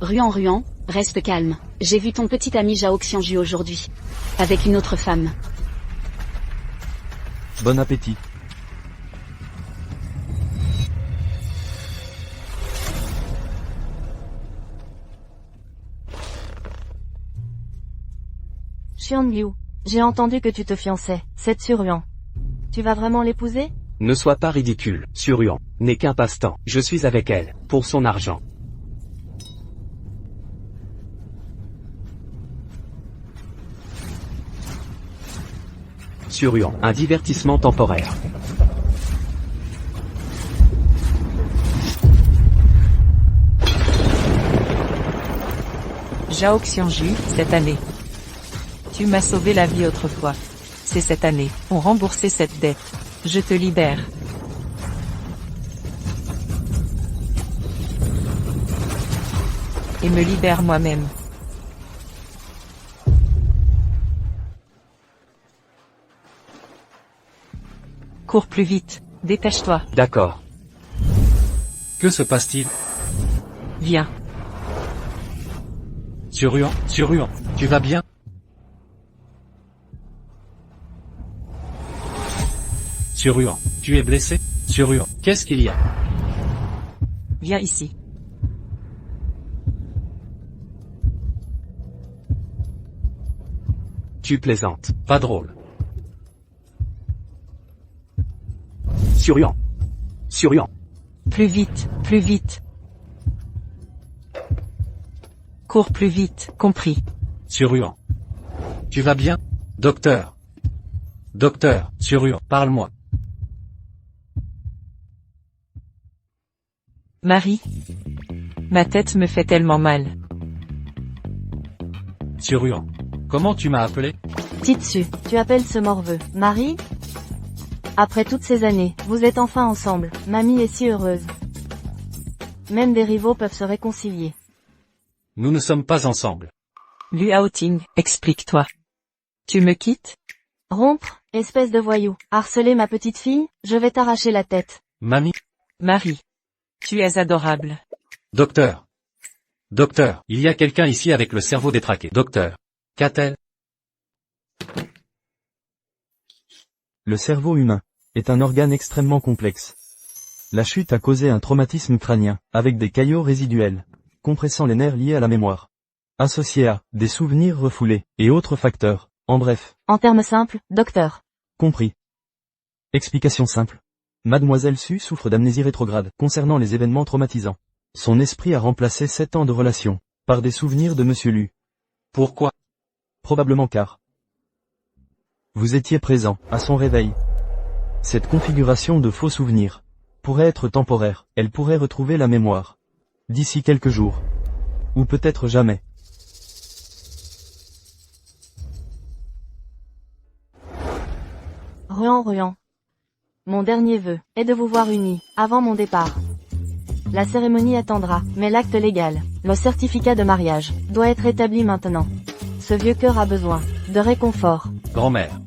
Ruan, reste calme. J'ai vu ton petit ami Zhao Xianju aujourd'hui. Avec une autre femme. Bon appétit. Xianliu, j'ai entendu que tu te fiançais, c'est sur Ruan. Tu vas vraiment l'épouser? Ne sois pas ridicule, Suruan n'est qu'un passe-temps. Je suis avec elle, pour son argent. Suruan, un divertissement temporaire. Zhao Xianju, cette année. Tu m'as sauvé la vie autrefois. C'est cette année, on remboursait cette dette. Je te libère. Et me libère moi-même. Cours plus vite, dépêche-toi. D'accord. Que se passe-t-il? Viens. Suruan, tu vas bien? Suruan, tu es blessé? Suruan, qu'est-ce qu'il y a? Viens ici. Tu plaisantes. Pas drôle. Suruan. Plus vite, plus vite. Cours plus vite, compris. Suruan. Tu vas bien? Docteur, Suruan, parle-moi. Marie. Ma tête me fait tellement mal. Suruan, comment tu m'as appelé? Titsu, tu appelles ce morveux, Marie? Après toutes ces années, vous êtes enfin ensemble, mamie est si heureuse. Même des rivaux peuvent se réconcilier. Nous ne sommes pas ensemble. Luo Ting, explique-toi. Tu me quittes? Rompre, espèce de voyou, harceler ma petite fille, je vais t'arracher la tête. Mamie? Marie. Tu es adorable. Docteur, il y a quelqu'un ici avec le cerveau détraqué. Docteur, qu'a-t-elle? Le cerveau humain est un organe extrêmement complexe. La chute a causé un traumatisme crânien, avec des caillots résiduels, compressant les nerfs liés à la mémoire, associés à des souvenirs refoulés, et autres facteurs, en bref. En termes simples, docteur. Compris. Explication simple. Mademoiselle Su souffre d'amnésie rétrograde concernant les événements traumatisants. Son esprit a remplacé 7 ans de relation par des souvenirs de Monsieur Lu. Pourquoi? Probablement car vous étiez présent à son réveil. Cette configuration de faux souvenirs pourrait être temporaire, elle pourrait retrouver la mémoire d'ici quelques jours. Ou peut-être jamais. Ruan. Mon dernier vœu est de vous voir unis, avant mon départ. La cérémonie attendra, mais l'acte légal, le certificat de mariage, doit être établi maintenant. Ce vieux cœur a besoin de réconfort. Grand-mère,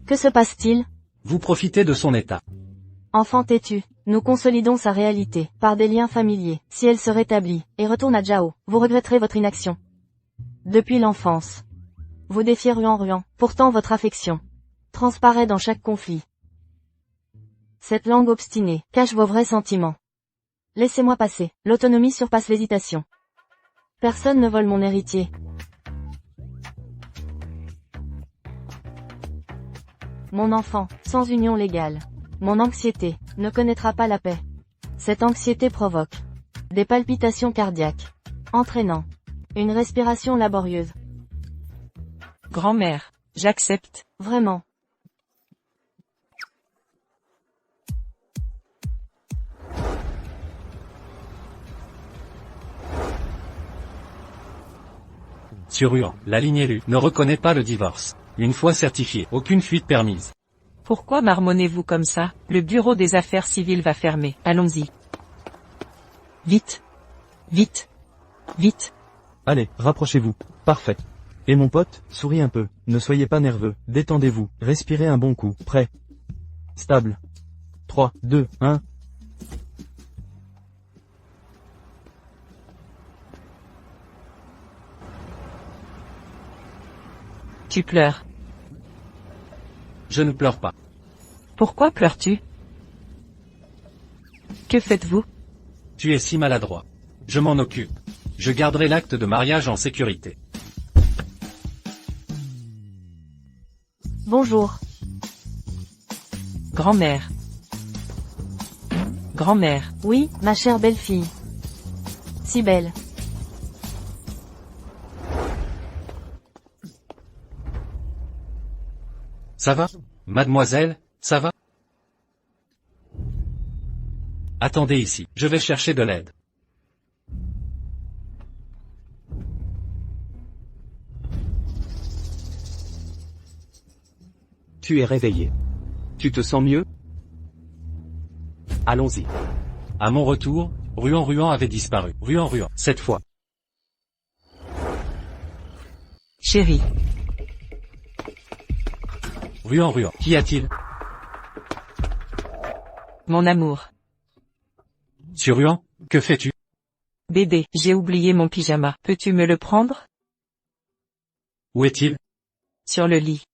Que se passe-t-il? vous profitez de son état. Enfant têtu, nous consolidons sa réalité, par des liens familiers. Si elle se rétablit, et retourne à Zhao, vous regretterez votre inaction. Depuis l'enfance. Vous défiez Ruan, pourtant votre affection transparaît dans chaque conflit. Cette langue obstinée cache vos vrais sentiments. Laissez-moi passer, l'autonomie surpasse l'hésitation. Personne ne vole mon héritier. Mon enfant, sans union légale. Mon anxiété ne connaîtra pas la paix. Cette anxiété provoque des palpitations cardiaques, entraînant une respiration laborieuse. Grand-mère, j'accepte. Vraiment. Suruan, la ligne élue, ne reconnaît pas le divorce. Une fois certifié, aucune fuite permise. Pourquoi marmonnez-vous comme ça? Le bureau des affaires civiles va fermer. Allons-y. Vite. Vite. Vite. Allez, rapprochez-vous. Parfait. Et mon pote, souris un peu, ne soyez pas nerveux, détendez-vous, respirez un bon coup, prêt. Stable. 3, 2, 1. Tu pleures. Je ne pleure pas. Pourquoi pleures-tu? Que faites-vous? Tu es si maladroit. Je m'en occupe. Je garderai l'acte de mariage en sécurité. Bonjour. Grand-mère. Grand-mère. Oui, ma chère belle-fille. Si belle. Ça va? Mademoiselle, ça va? Attendez ici, je vais chercher de l'aide. Tu es réveillé. Tu te sens mieux? Allons-y. À mon retour, Ruan avait disparu. Ruan, cette fois. Chérie. Ruan, qu'y a-t-il? Mon amour. Sur Ruan, que fais-tu? Bébé, j'ai oublié mon pyjama. Peux-tu me le prendre? Où est-il? Sur le lit.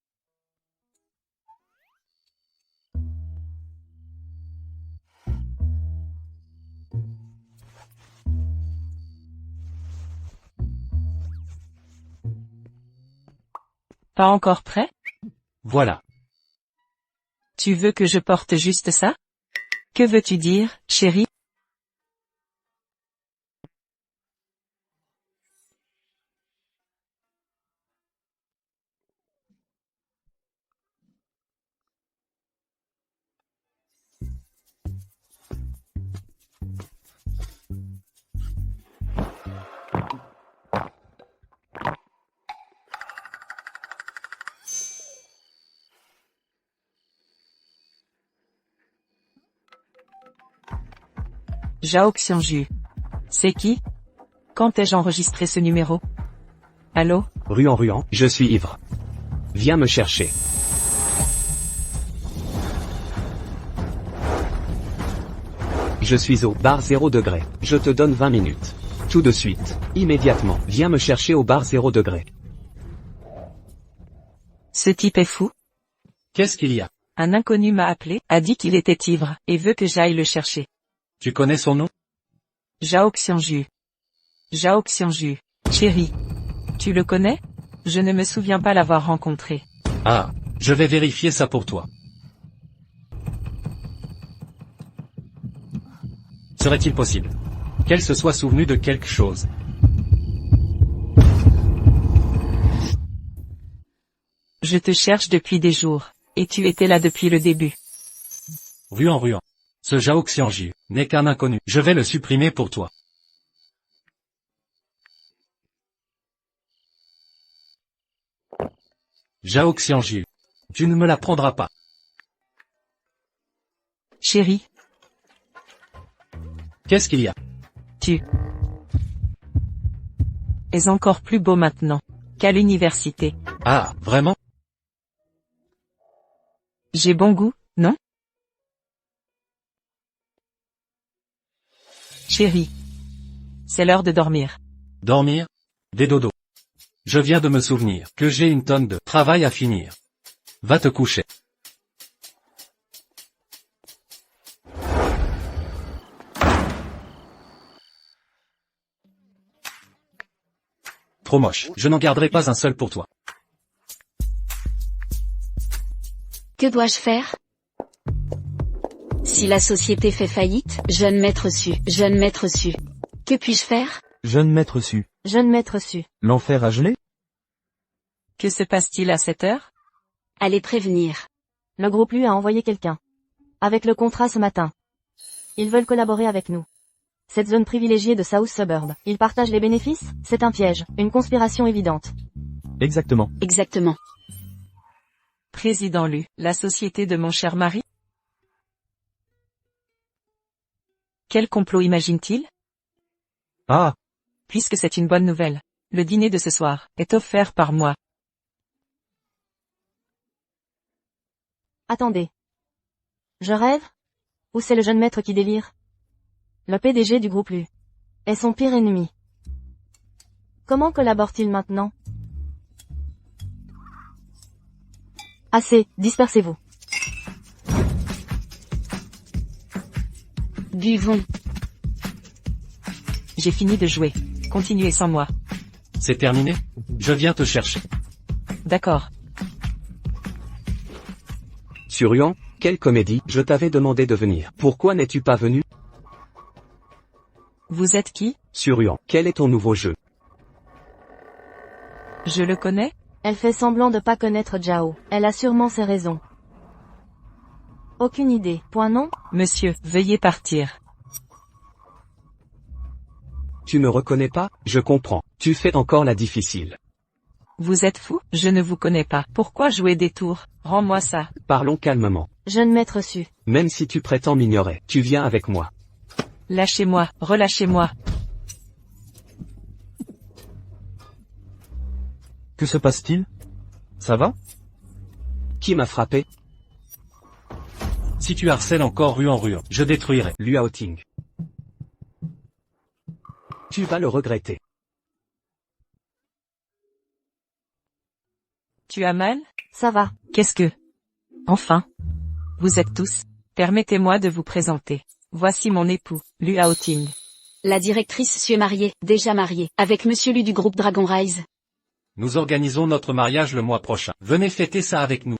Pas encore prêt? Voilà. Tu veux que je porte juste ça? Que veux-tu dire, chérie? Zhao Xianju. C'est qui? Quand ai-je enregistré ce numéro? Allô? Ruan, je suis ivre. Viens me chercher. Je suis au bar 0 degré. Je te donne 20 minutes. Tout de suite. Immédiatement. Viens me chercher au bar 0 degré. Ce type est fou? Qu'est-ce qu'il y a? Un inconnu m'a appelé, a dit qu'il était ivre, et veut que j'aille le chercher. Tu connais son nom? Zhao Xianju. Zhao Xianju. Chérie. Tu le connais? Je ne me souviens pas l'avoir rencontré. Ah, je vais vérifier ça pour toi. Serait-il possible qu'elle se soit souvenue de quelque chose? Je te cherche depuis des jours, et tu étais là depuis le début. Ruan. Ce Zhao Xianju n'est qu'un inconnu. Je vais le supprimer pour toi. Zhao Xianju. Tu ne me la prendras pas. Chérie. Qu'est-ce qu'il y a? Tu es encore plus beau maintenant qu'à l'université. Ah, vraiment? J'ai bon goût, non? Chérie. C'est l'heure de dormir. Dormir? Des dodos. Je viens de me souvenir que j'ai une tonne de travail à finir. Va te coucher. Trop moche. Je n'en garderai pas un seul pour toi. Que dois-je faire? Si la société fait faillite, jeune maître Su. Que puis-je faire? Jeune maître Su. Jeune maître Su. L'enfer a gelé? Que se passe-t-il à cette heure? Allez prévenir. Le groupe Lu a envoyé quelqu'un. Avec le contrat ce matin. Ils veulent collaborer avec nous. Cette zone privilégiée de South Suburb. Ils partagent les bénéfices? C'est un piège, une conspiration évidente. Exactement. Président Lu, la société de mon cher mari? Quel complot imagine-t-il? Ah, Puisque c'est une bonne nouvelle. Le dîner de ce soir est offert par moi. Attendez. Je rêve? Ou c'est le jeune maître qui délire? Le PDG du groupe Lu est son pire ennemi. Comment collabore-t-il maintenant? Assez, dispersez-vous. Buvons. J'ai fini de jouer. Continuez sans moi. C'est terminé? Je viens te chercher. D'accord. Surian, quelle comédie, je t'avais demandé de venir. Pourquoi n'es-tu pas venu? Vous êtes qui? Surian, quel est ton nouveau jeu? Je le connais? Elle fait semblant de pas connaître Zhao. Elle a sûrement ses raisons. Aucune idée. Point non? Monsieur, veuillez partir. Tu me reconnais pas? Je comprends. Tu fais encore la difficile. Vous êtes fou? Je ne vous connais pas. Pourquoi jouer des tours? Rends-moi ça. Parlons calmement. Jeune maître Su. Même si tu prétends m'ignorer, tu viens avec moi. Lâchez-moi, relâchez-moi. Que se passe-t-il? Ça va? Qui m'a frappé? Si tu harcèles encore Ruan, je détruirai. Luo Ting. Tu vas le regretter. Tu as mal? Ça va. Qu'est-ce que? Enfin. Vous êtes tous. Permettez-moi de vous présenter. Voici mon époux, Luo Ting. La directrice Su est mariée, déjà mariée, avec Monsieur Lu du groupe Dragon Rise. Nous organisons notre mariage le mois prochain. Venez fêter ça avec nous.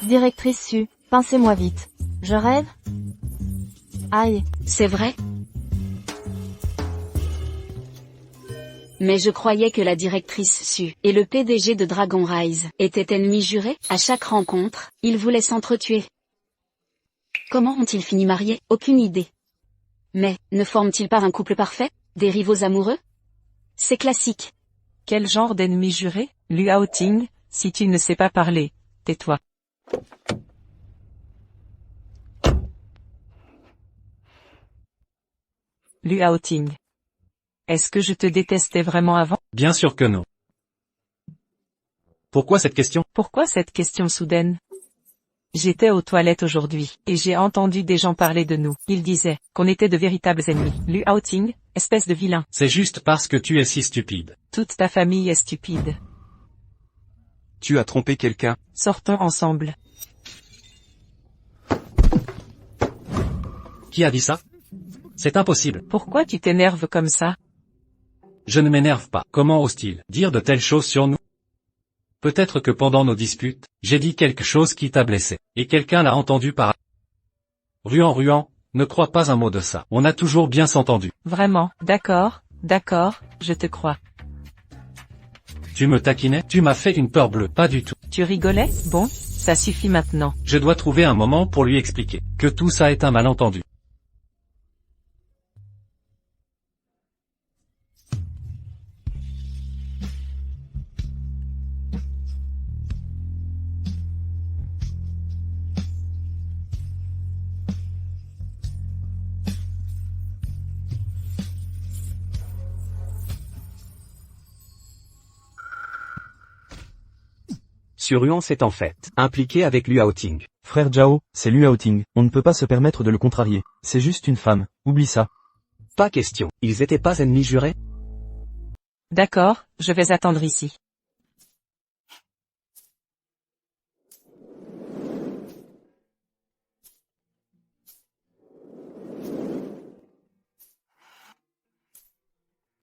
Directrice Su, pincez-moi vite. Je rêve? Aïe. C'est vrai? Mais je croyais que la directrice Su et le PDG de Dragon Rise étaient ennemis jurés. À chaque rencontre, ils voulaient s'entretuer. Comment ont-ils fini mariés? Aucune idée. Mais, ne forment-ils pas un couple parfait? Des rivaux amoureux? C'est classique. Quel genre d'ennemi juré? Luo Ting, si tu ne sais pas parler, tais-toi. Luo Ting. Est-ce que je te détestais vraiment avant? Bien sûr que non. Pourquoi cette question? Pourquoi cette question soudaine? J'étais aux toilettes aujourd'hui, et j'ai entendu des gens parler de nous. Ils disaient qu'on était de véritables ennemis. Luo Ting, espèce de vilain. C'est juste parce que tu es si stupide. Toute ta famille est stupide. Tu as trompé quelqu'un? Sortons ensemble. Qui a dit ça? C'est impossible. Pourquoi tu t'énerves comme ça? Je ne m'énerve pas. Comment ose-t-il dire de telles choses sur nous? Peut-être que pendant nos disputes, j'ai dit quelque chose qui t'a blessé, et quelqu'un l'a entendu par... Ruan, ne crois pas un mot de ça. On a toujours bien s'entendu. Vraiment, d'accord, je te crois. Tu me taquinais? Tu m'as fait une peur bleue. Pas du tout. Tu rigolais? Bon, ça suffit maintenant. Je dois trouver un moment pour lui expliquer que tout ça est un malentendu. Surian s'est en fait impliqué avec Luo Ting. Frère Zhao, c'est Luo Ting. On ne peut pas se permettre de le contrarier. C'est juste une femme. Oublie ça. Pas question. Ils étaient pas ennemis jurés? D'accord, je vais attendre ici.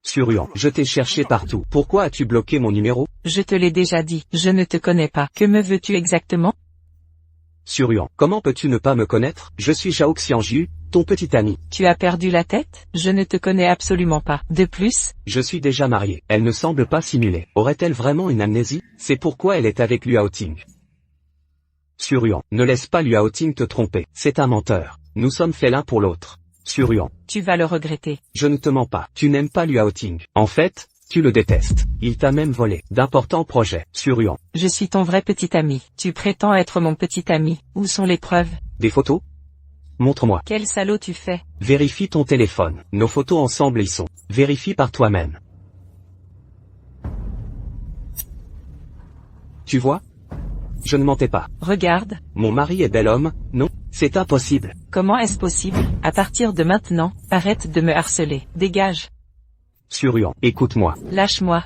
Surian, je t'ai cherché partout. Pourquoi as-tu bloqué mon numéro? Je te l'ai déjà dit, je ne te connais pas. Que me veux-tu exactement? Surian, comment peux-tu ne pas me connaître? Je suis Zhao Xianju, ton petit ami. Tu as perdu la tête? Je ne te connais absolument pas. De plus, Je suis déjà marié. Elle ne semble pas simuler. Aurait-elle vraiment une amnésie? C'est pourquoi elle est avec Luo Ting. Surian, ne laisse pas Luo Ting te tromper. C'est un menteur. Nous sommes faits l'un pour l'autre. Surian, tu vas le regretter. je ne te mens pas. Tu n'aimes pas Luo Ting. En fait, tu le détestes. Il t'a même volé d'importants projets. Surian, Je suis ton vrai petit ami. Tu prétends être mon petit ami. Où sont les preuves? des photos? Montre-moi. Quel salaud tu fais? Vérifie ton téléphone. Nos photos ensemble y sont. Vérifie par toi-même. Tu vois? Je ne mentais pas. Regarde, Mon mari est bel homme, non? C'est impossible. comment est-ce possible? À partir de maintenant, arrête de me harceler. Dégage. Surian, écoute-moi. Lâche-moi.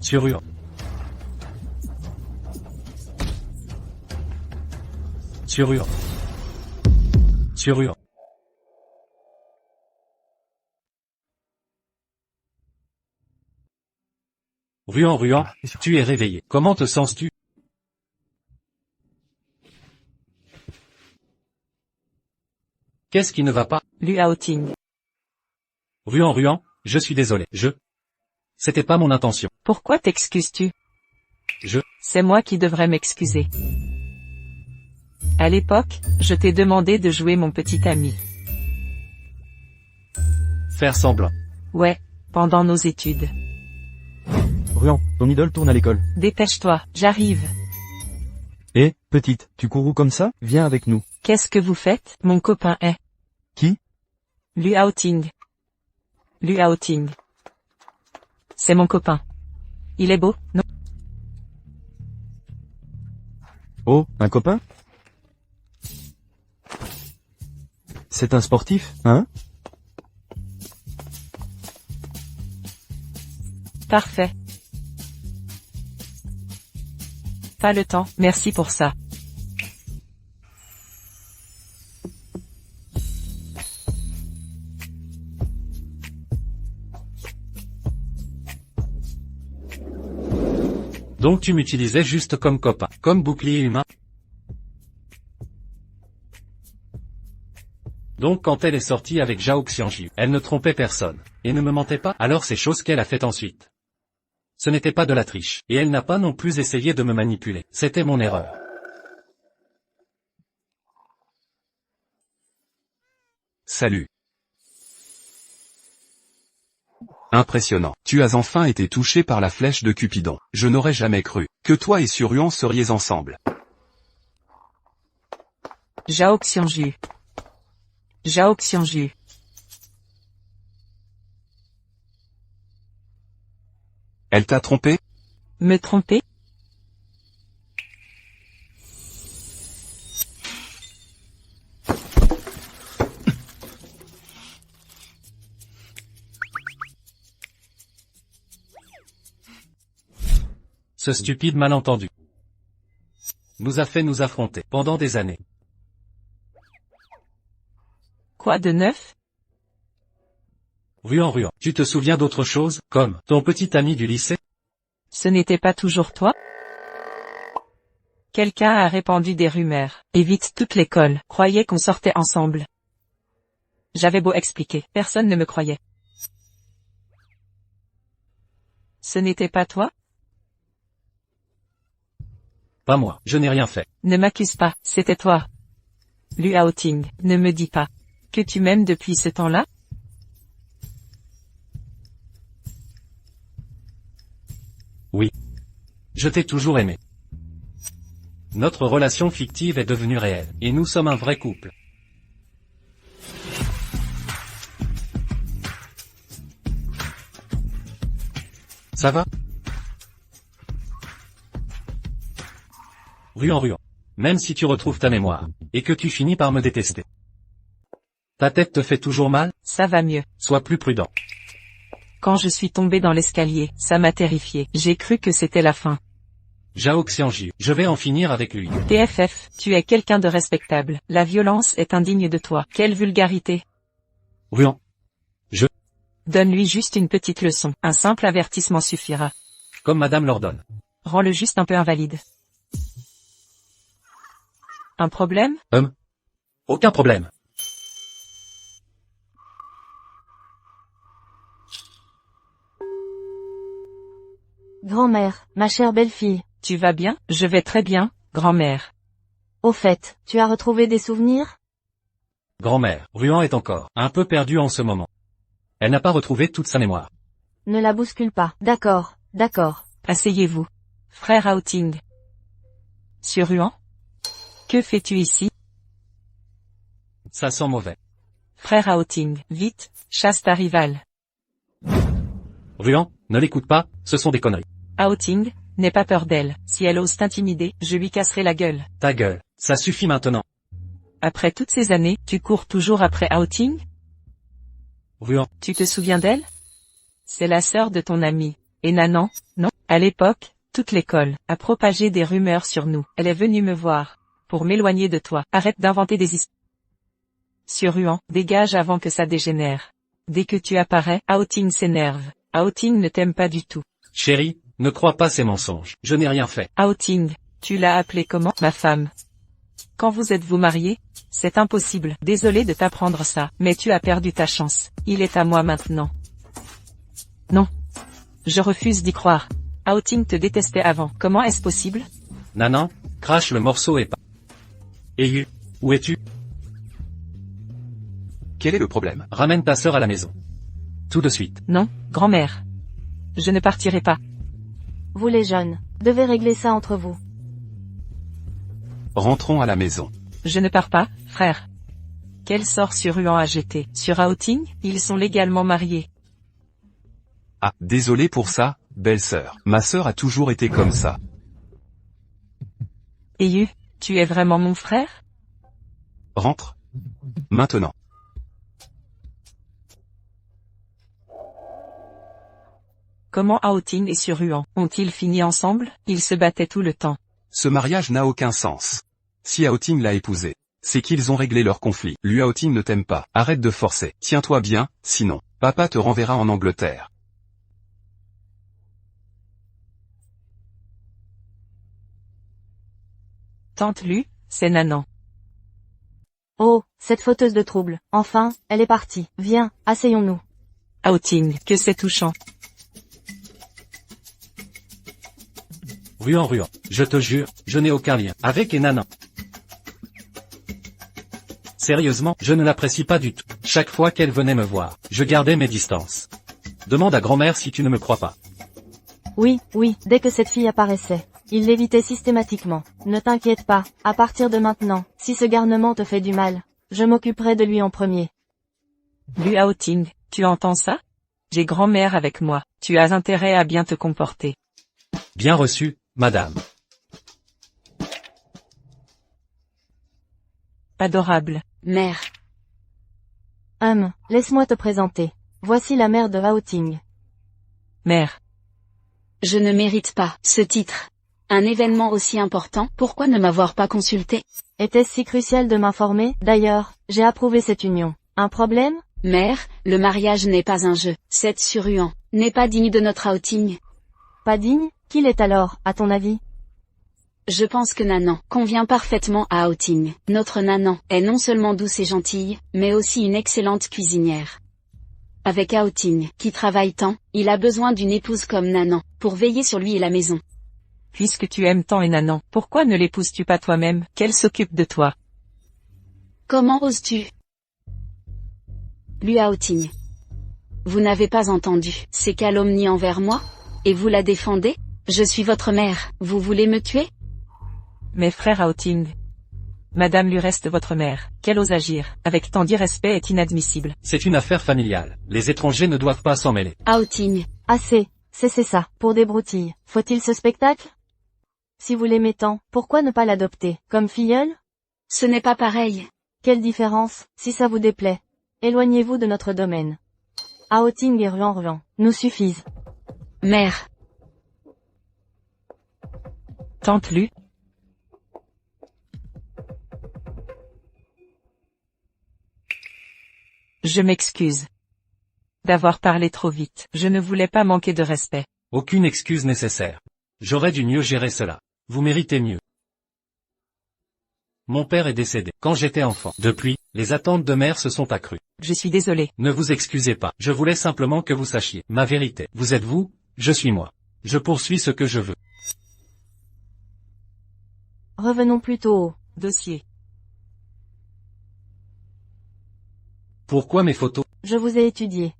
Sur Ruan. Sur Ruan. Sur Ruan. Ruan, Ruan, tu es réveillé. Comment te sens-tu? Qu'est-ce qui ne va pas? Lu Haoting. Ruan, Ruan, je suis désolé. C'était pas mon intention. Pourquoi t'excuses-tu? C'est moi qui devrais m'excuser. À l'époque, je t'ai demandé de jouer mon petit ami. Faire semblant. Ouais, pendant nos études. Ruan, ton idole tourne à l'école. Dépêche-toi, j'arrive. Eh, petite, tu cours comme ça? Viens avec nous. Qu'est-ce que vous faites? Mon copain est. Qui? Lu Haoting. Lu Haoting. C'est mon copain. Il est beau, non? Oh, un copain? C'est un sportif, hein? Parfait. Pas le temps, merci pour ça. Donc tu m'utilisais juste comme copain, comme bouclier humain. Donc quand elle est sortie avec Zhao Xianju, elle ne trompait personne, et ne me mentait pas, alors c'est chose qu'elle a fait ensuite. Ce n'était pas de la triche, et elle n'a pas non plus essayé de me manipuler, c'était mon erreur. Salut. Impressionnant. Tu as enfin été touché par la flèche de Cupidon. Je n'aurais jamais cru que toi et Surion seriez ensemble. Zhao Xianju. Zhao Xianju. Elle t'a trompé? Me tromper? Ce stupide malentendu nous a fait nous affronter pendant des années. Quoi de neuf? Ruan, Ruan, tu te souviens d'autre chose, comme ton petit ami du lycée? Ce n'était pas toujours toi? Quelqu'un a répandu des rumeurs, et vite toute l'école croyait qu'on sortait ensemble. J'avais beau expliquer, personne ne me croyait. Ce n'était pas toi? Pas moi, je n'ai rien fait. Ne m'accuse pas, c'était toi. Lu Haoting, ne me dis pas que tu m'aimes depuis ce temps-là? Oui. Je t'ai toujours aimé. Notre relation fictive est devenue réelle, et nous sommes un vrai couple. Ça va? Ruan, Ruan. Même si tu retrouves ta mémoire, et que tu finis par me détester. Ta tête te fait toujours mal? Ça va mieux. Sois plus prudent. Quand je suis tombé dans l'escalier, ça m'a terrifié. J'ai cru que c'était la fin. Zhao Xianju, je vais en finir avec lui. TFF, tu es quelqu'un de respectable. La violence est indigne de toi. Quelle vulgarité. Ruan. Donne-lui juste une petite leçon. Un simple avertissement suffira. Comme madame l'ordonne. Rends-le juste un peu invalide. Un problème? Aucun problème. Grand-mère, ma chère belle-fille. Tu vas bien? Je vais très bien, grand-mère. Au fait, tu as retrouvé des souvenirs? Grand-mère, Ruan est encore un peu perdue en ce moment. Elle n'a pas retrouvé toute sa mémoire. Ne la bouscule pas. D'accord, d'accord. Asseyez-vous. Frère Haoting. Sur Ruan? Que fais-tu ici? Ça sent mauvais. Frère Haoting, vite, chasse ta rivale. Ruan, ne l'écoute pas, ce sont des conneries. Haoting, n'aie pas peur d'elle. Si elle ose t'intimider, je lui casserai la gueule. Ta gueule, ça suffit maintenant. Après toutes ces années, tu cours toujours après Haoting? Ruan, Tu te souviens d'elle? C'est la sœur de ton ami. Et Nanan, non? À l'époque, toute l'école a propagé des rumeurs sur nous. Elle est venue me voir. Pour m'éloigner de toi, arrête d'inventer des histoires. Sur-Huan, dégage avant que ça dégénère. Dès que tu apparais, Outing s'énerve. Outing ne t'aime pas du tout. Chérie, ne crois pas ces mensonges. Je n'ai rien fait. Outing, tu l'as appelée comment, ma femme? Quand vous êtes-vous mariés? C'est impossible. Désolé de t'apprendre ça, mais tu as perdu ta chance. Il est à moi maintenant. Non. Je refuse d'y croire. Outing te détestait avant. Comment est-ce possible? Nanan, crache le morceau et pas. Ayu, où es-tu? Quel est le problème? Ramène ta sœur à la maison. Tout de suite. Non, grand-mère. Je ne partirai pas. Vous les jeunes, devez régler ça entre vous. Rentrons à la maison. Je ne pars pas, frère. Quel sort Sur-Huan a jeté? Sur Outing, ils sont légalement mariés. Ah, désolé pour ça, belle-sœur. Ma sœur a toujours été comme ça. Ayu, tu es vraiment mon frère? Rentre. Maintenant. Comment Outing et Sur-Huan ont-ils fini ensemble? Ils se battaient tout le temps. Ce mariage n'a aucun sens. Si Outing l'a épousée, c'est qu'ils ont réglé leur conflit. Lui Outing ne t'aime pas. Arrête de forcer. Tiens-toi bien, sinon, papa te renverra en Angleterre. Tante Lu, c'est Nanan. Oh, cette fauteuse de trouble. Enfin, elle est partie. Viens, asseyons-nous. Outing, que c'est touchant. Ruan, je te jure, je n'ai aucun lien avec Nanan. Sérieusement, je ne l'apprécie pas du tout. Chaque fois qu'elle venait me voir, je gardais mes distances. Demande à grand-mère si tu ne me crois pas. Oui, dès que cette fille apparaissait, il l'évitait systématiquement. Ne t'inquiète pas, à partir de maintenant, si ce garnement te fait du mal, je m'occuperai de lui en premier. Lu Outing, tu entends ça? J'ai grand-mère avec moi, tu as intérêt à bien te comporter. Bien reçu, madame. Adorable. Mère. Laisse-moi te présenter. Voici la mère de Outing. Mère. Je ne mérite pas ce titre. Un événement aussi important, pourquoi ne m'avoir pas consulté? Était-ce si crucial de m'informer? D'ailleurs, j'ai approuvé cette union. Un problème? Mère, le mariage n'est pas un jeu. Cette Sur-Huan n'est pas digne de notre Outing. Pas digne? Qui l'est alors, à ton avis? Je pense que Nanan convient parfaitement à Outing. Notre Nanan est non seulement douce et gentille, mais aussi une excellente cuisinière. Avec Outing, qui travaille tant, il a besoin d'une épouse comme Nanan, pour veiller sur lui et la maison. Puisque tu aimes tant Nanan, pourquoi ne l'épouses-tu pas toi-même, qu'elle s'occupe de toi? Comment oses-tu? Lui Outing. Vous n'avez pas entendu ces calomnies envers moi? Et vous la défendez? Je suis votre mère, vous voulez me tuer? Mes frères Outing. Madame lui reste votre mère, qu'elle ose agir, avec tant d'irrespect est inadmissible. C'est une affaire familiale. Les étrangers ne doivent pas s'en mêler. Outing. Assez, cessez ça, pour des broutilles. Faut-il ce spectacle? Si vous l'aimez tant, pourquoi ne pas l'adopter, comme filleule? Ce n'est pas pareil. Quelle différence, si ça vous déplaît. Éloignez-vous de notre domaine. Outing et Ruan nous suffisent. Mère. Tante Lu. Je m'excuse d'avoir parlé trop vite. Je ne voulais pas manquer de respect. Aucune excuse nécessaire. J'aurais dû mieux gérer cela. Vous méritez mieux. Mon père est décédé quand j'étais enfant. Depuis, les attentes de mère se sont accrues. Je suis désolé. Ne vous excusez pas. Je voulais simplement que vous sachiez ma vérité. Vous êtes vous, je suis moi. Je poursuis ce que je veux. Revenons plutôt au Dossier. Pourquoi mes photos? Je vous ai étudié.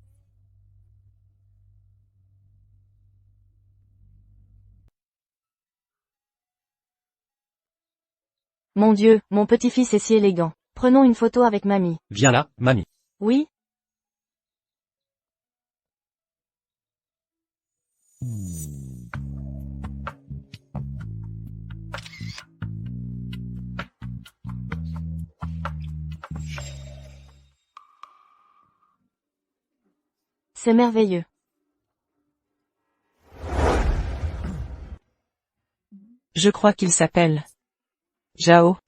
Mon Dieu, mon petit-fils est si élégant. Prenons une photo avec mamie. Viens là, mamie. Oui? C'est merveilleux. Je crois qu'il s'appelle Jao.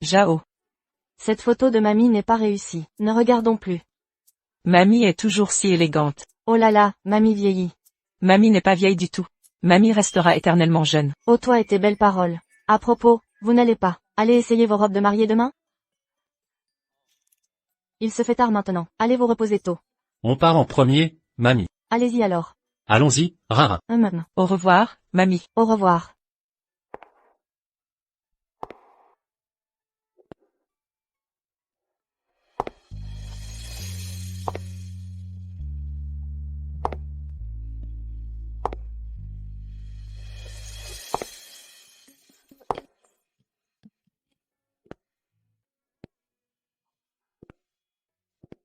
Cette photo de mamie n'est pas réussie. Ne regardons plus. Mamie est toujours si élégante. Oh là là, mamie vieillit. Mamie n'est pas vieille du tout. Mamie restera éternellement jeune. Oh toi et tes belles paroles. À propos, vous n'allez pas aller essayer vos robes de mariée demain? Il se fait tard maintenant. Allez vous reposer tôt. On part en premier, mamie. Allez-y alors. Allons-y, Rara. Au revoir, mamie. Au revoir.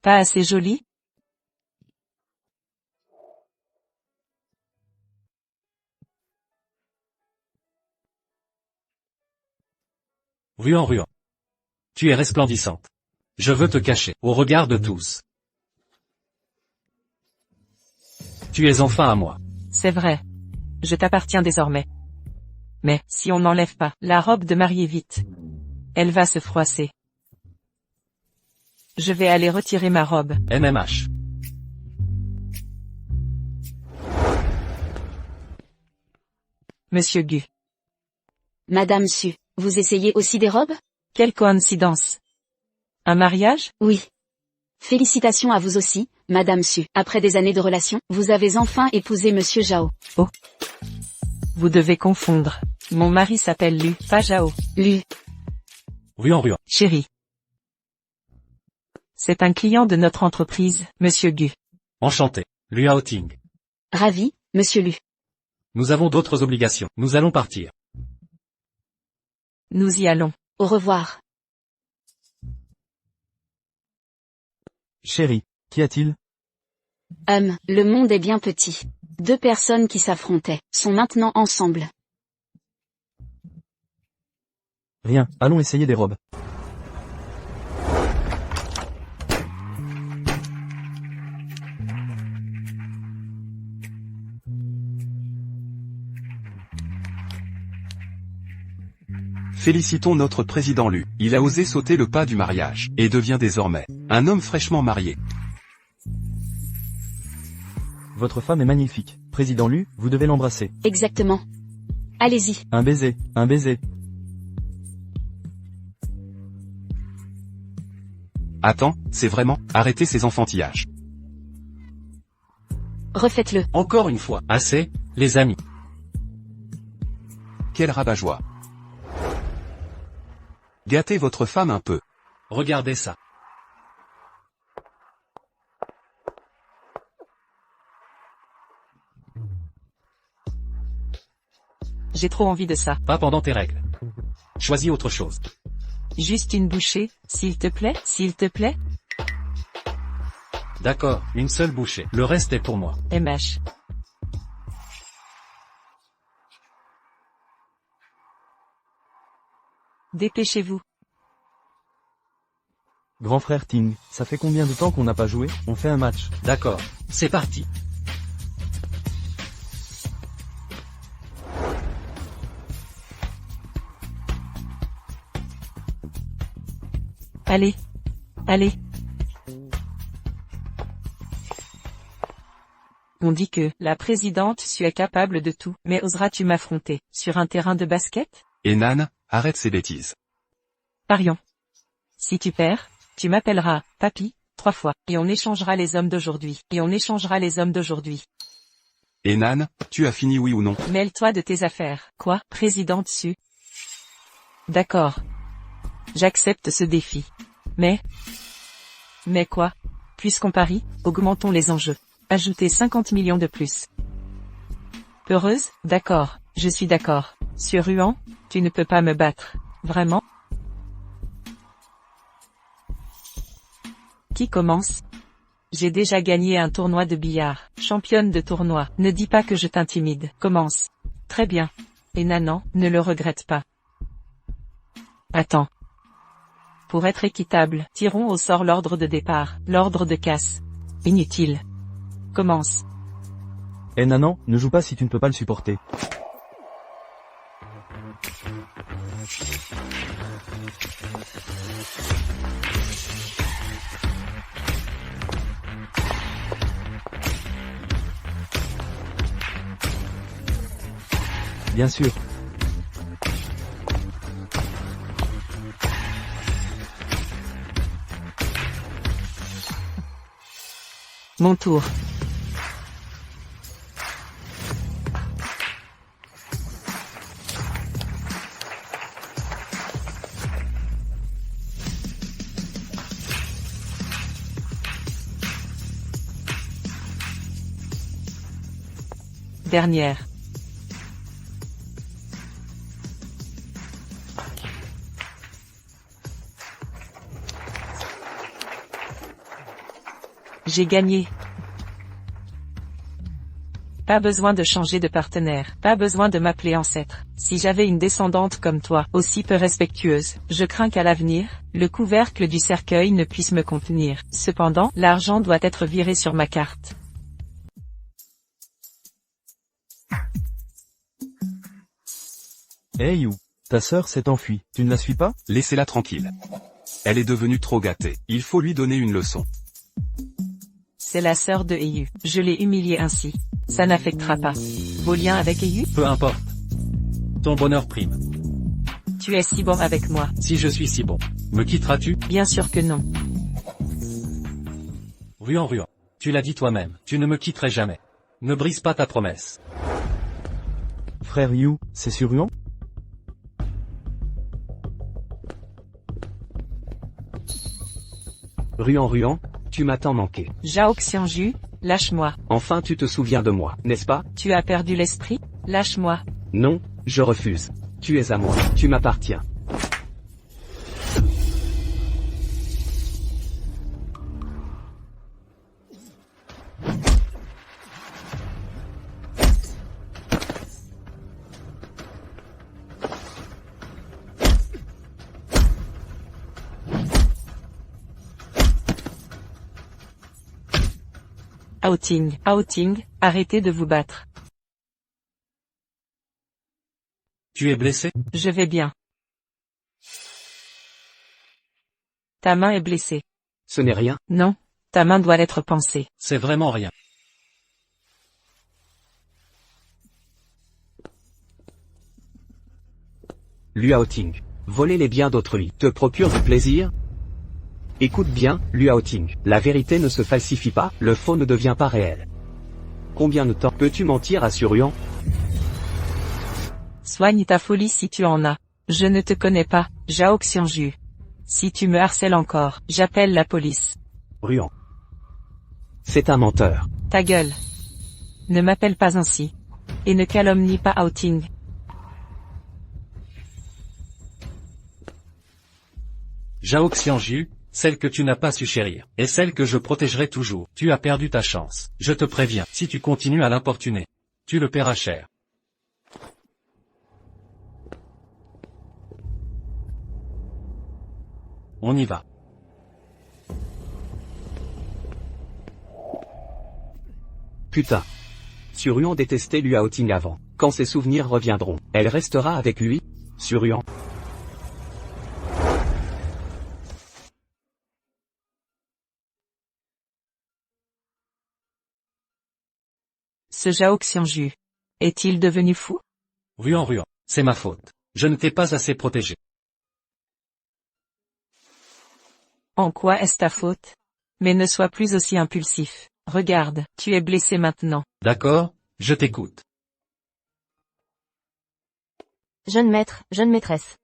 Pas assez jolie? Ruan. Tu es resplendissante. Je veux te cacher, au regard de tous. Tu es enfin à moi. C'est vrai. Je t'appartiens désormais. Mais, si on n'enlève pas la robe de mariée vite, elle va se froisser. Je vais aller retirer ma robe. MMH. Monsieur Gu. Madame Su, vous essayez aussi des robes? Quelle coïncidence. Un mariage? Oui. Félicitations à vous aussi, Madame Su. Après des années de relation, vous avez enfin épousé Monsieur Jao. Oh. Vous devez confondre. Mon mari s'appelle Lu, pas Jao. Lu. Ruan. Chérie. C'est un client de notre entreprise, Monsieur Gu. Enchanté. Luo Ting. Ravi, Monsieur Lu. Nous avons d'autres obligations. Nous allons partir. Nous y allons. Au revoir. Chérie, qu'y a-t-il? Le monde est bien petit. Deux personnes qui s'affrontaient, sont maintenant ensemble. Rien, allons essayer des robes. Félicitons notre président Lu. Il a osé sauter le pas du mariage, et devient désormais un homme fraîchement marié. Votre femme est magnifique. Président Lu, vous devez l'embrasser. Exactement. Allez-y. Un baiser, un baiser. Attends, c'est vraiment, arrêtez ces enfantillages. Refaites-le. Encore une fois. Assez, les amis. Quel rabat-joie. Gâtez votre femme un peu. Regardez ça. J'ai trop envie de ça. Pas pendant tes règles. Choisis autre chose. Juste une bouchée, s'il te plaît, s'il te plaît. D'accord, une seule bouchée. Le reste est pour moi. MH. Dépêchez-vous. Grand frère Ting, ça fait combien de temps qu'on n'a pas joué? On fait un match. D'accord, c'est parti. Allez. Allez. On dit que la présidente Su est capable de tout, mais oseras-tu m'affronter sur un terrain de basket? Et Nan, arrête ces bêtises. Parions. Si tu perds, tu m'appelleras papy 3 fois, et on échangera les hommes d'aujourd'hui. Et Nan, tu as fini oui ou non? Mêle-toi de tes affaires. Quoi, présidente Su? D'accord. J'accepte ce défi. Mais quoi? Puisqu'on parie, augmentons les enjeux. Ajoutez 50 millions de plus. Peureuse? D'accord, je suis d'accord. Sur Ruan, tu ne peux pas me battre. Vraiment? Qui commence? J'ai déjà gagné un tournoi de billard. Championne de tournoi. Ne dis pas que je t'intimide. Commence. Très bien. Et Nanan, ne le regrette pas. Attends. Pour être équitable, tirons au sort l'ordre de départ, l'ordre de casse. Inutile. Commence. Eh Nanan, ne joue pas si tu ne peux pas le supporter. Bien sûr. Mon tour. Dernière. J'ai gagné. Pas besoin de changer de partenaire, pas besoin de m'appeler ancêtre. Si j'avais une descendante comme toi, aussi peu respectueuse, je crains qu'à l'avenir, le couvercle du cercueil ne puisse me contenir. Cependant, l'argent doit être viré sur ma carte. Hey You, ta sœur s'est enfuie, tu ne la suis pas? Laissez-la tranquille. Elle est devenue trop gâtée. Il faut lui donner une leçon. C'est la sœur de Eyu. Je l'ai humiliée ainsi. Ça n'affectera pas vos liens avec Eyu? Peu importe. Ton bonheur prime. Tu es si bon avec moi. Si je suis si bon, me quitteras-tu? Bien sûr que non. Ruan Ruan. Tu l'as dit toi-même, tu ne me quitterais jamais. Ne brise pas ta promesse. Frère You, c'est sur Ruan? Ruan Ruan, tu m'as tant manqué. Zhao Xianju, lâche-moi. Enfin tu te souviens de moi, n'est-ce pas? Tu as perdu l'esprit? Lâche-moi. Non, je refuse. Tu es à moi, tu m'appartiens. Outing, outing, arrêtez de vous battre. Tu es blessé? Je vais bien. Ta main est blessée. Ce n'est rien. Non, ta main doit être pansée. C'est vraiment rien. Luao Ting. Voler les biens d'autrui te procure du plaisir? Écoute bien, Luao Ting. La vérité ne se falsifie pas, le faux ne devient pas réel. Combien de temps peux-tu mentir à Suruan? Soigne ta folie si tu en as. Je ne te connais pas, Zhao Xianju. Si tu me harcèles encore, j'appelle la police. Ruan. C'est un menteur. Ta gueule. Ne m'appelle pas ainsi. Et ne calomnie pas Outing. Zhao Xianju, celle que tu n'as pas su chérir, et celle que je protégerai toujours. Tu as perdu ta chance. Je te préviens, si tu continues à l'importuner, tu le paieras cher. On y va. Putain. Suruan détestait Luao Ting avant. Quand ses souvenirs reviendront, elle restera avec lui? Suruan. Ce Zhao Xianju. Est-il devenu fou? Ruan Ruan, c'est ma faute. Je ne t'ai pas assez protégé. En quoi est-ce ta faute? Mais ne sois plus aussi impulsif. Regarde, tu es blessé maintenant. D'accord, je t'écoute. Jeune maître, jeune maîtresse.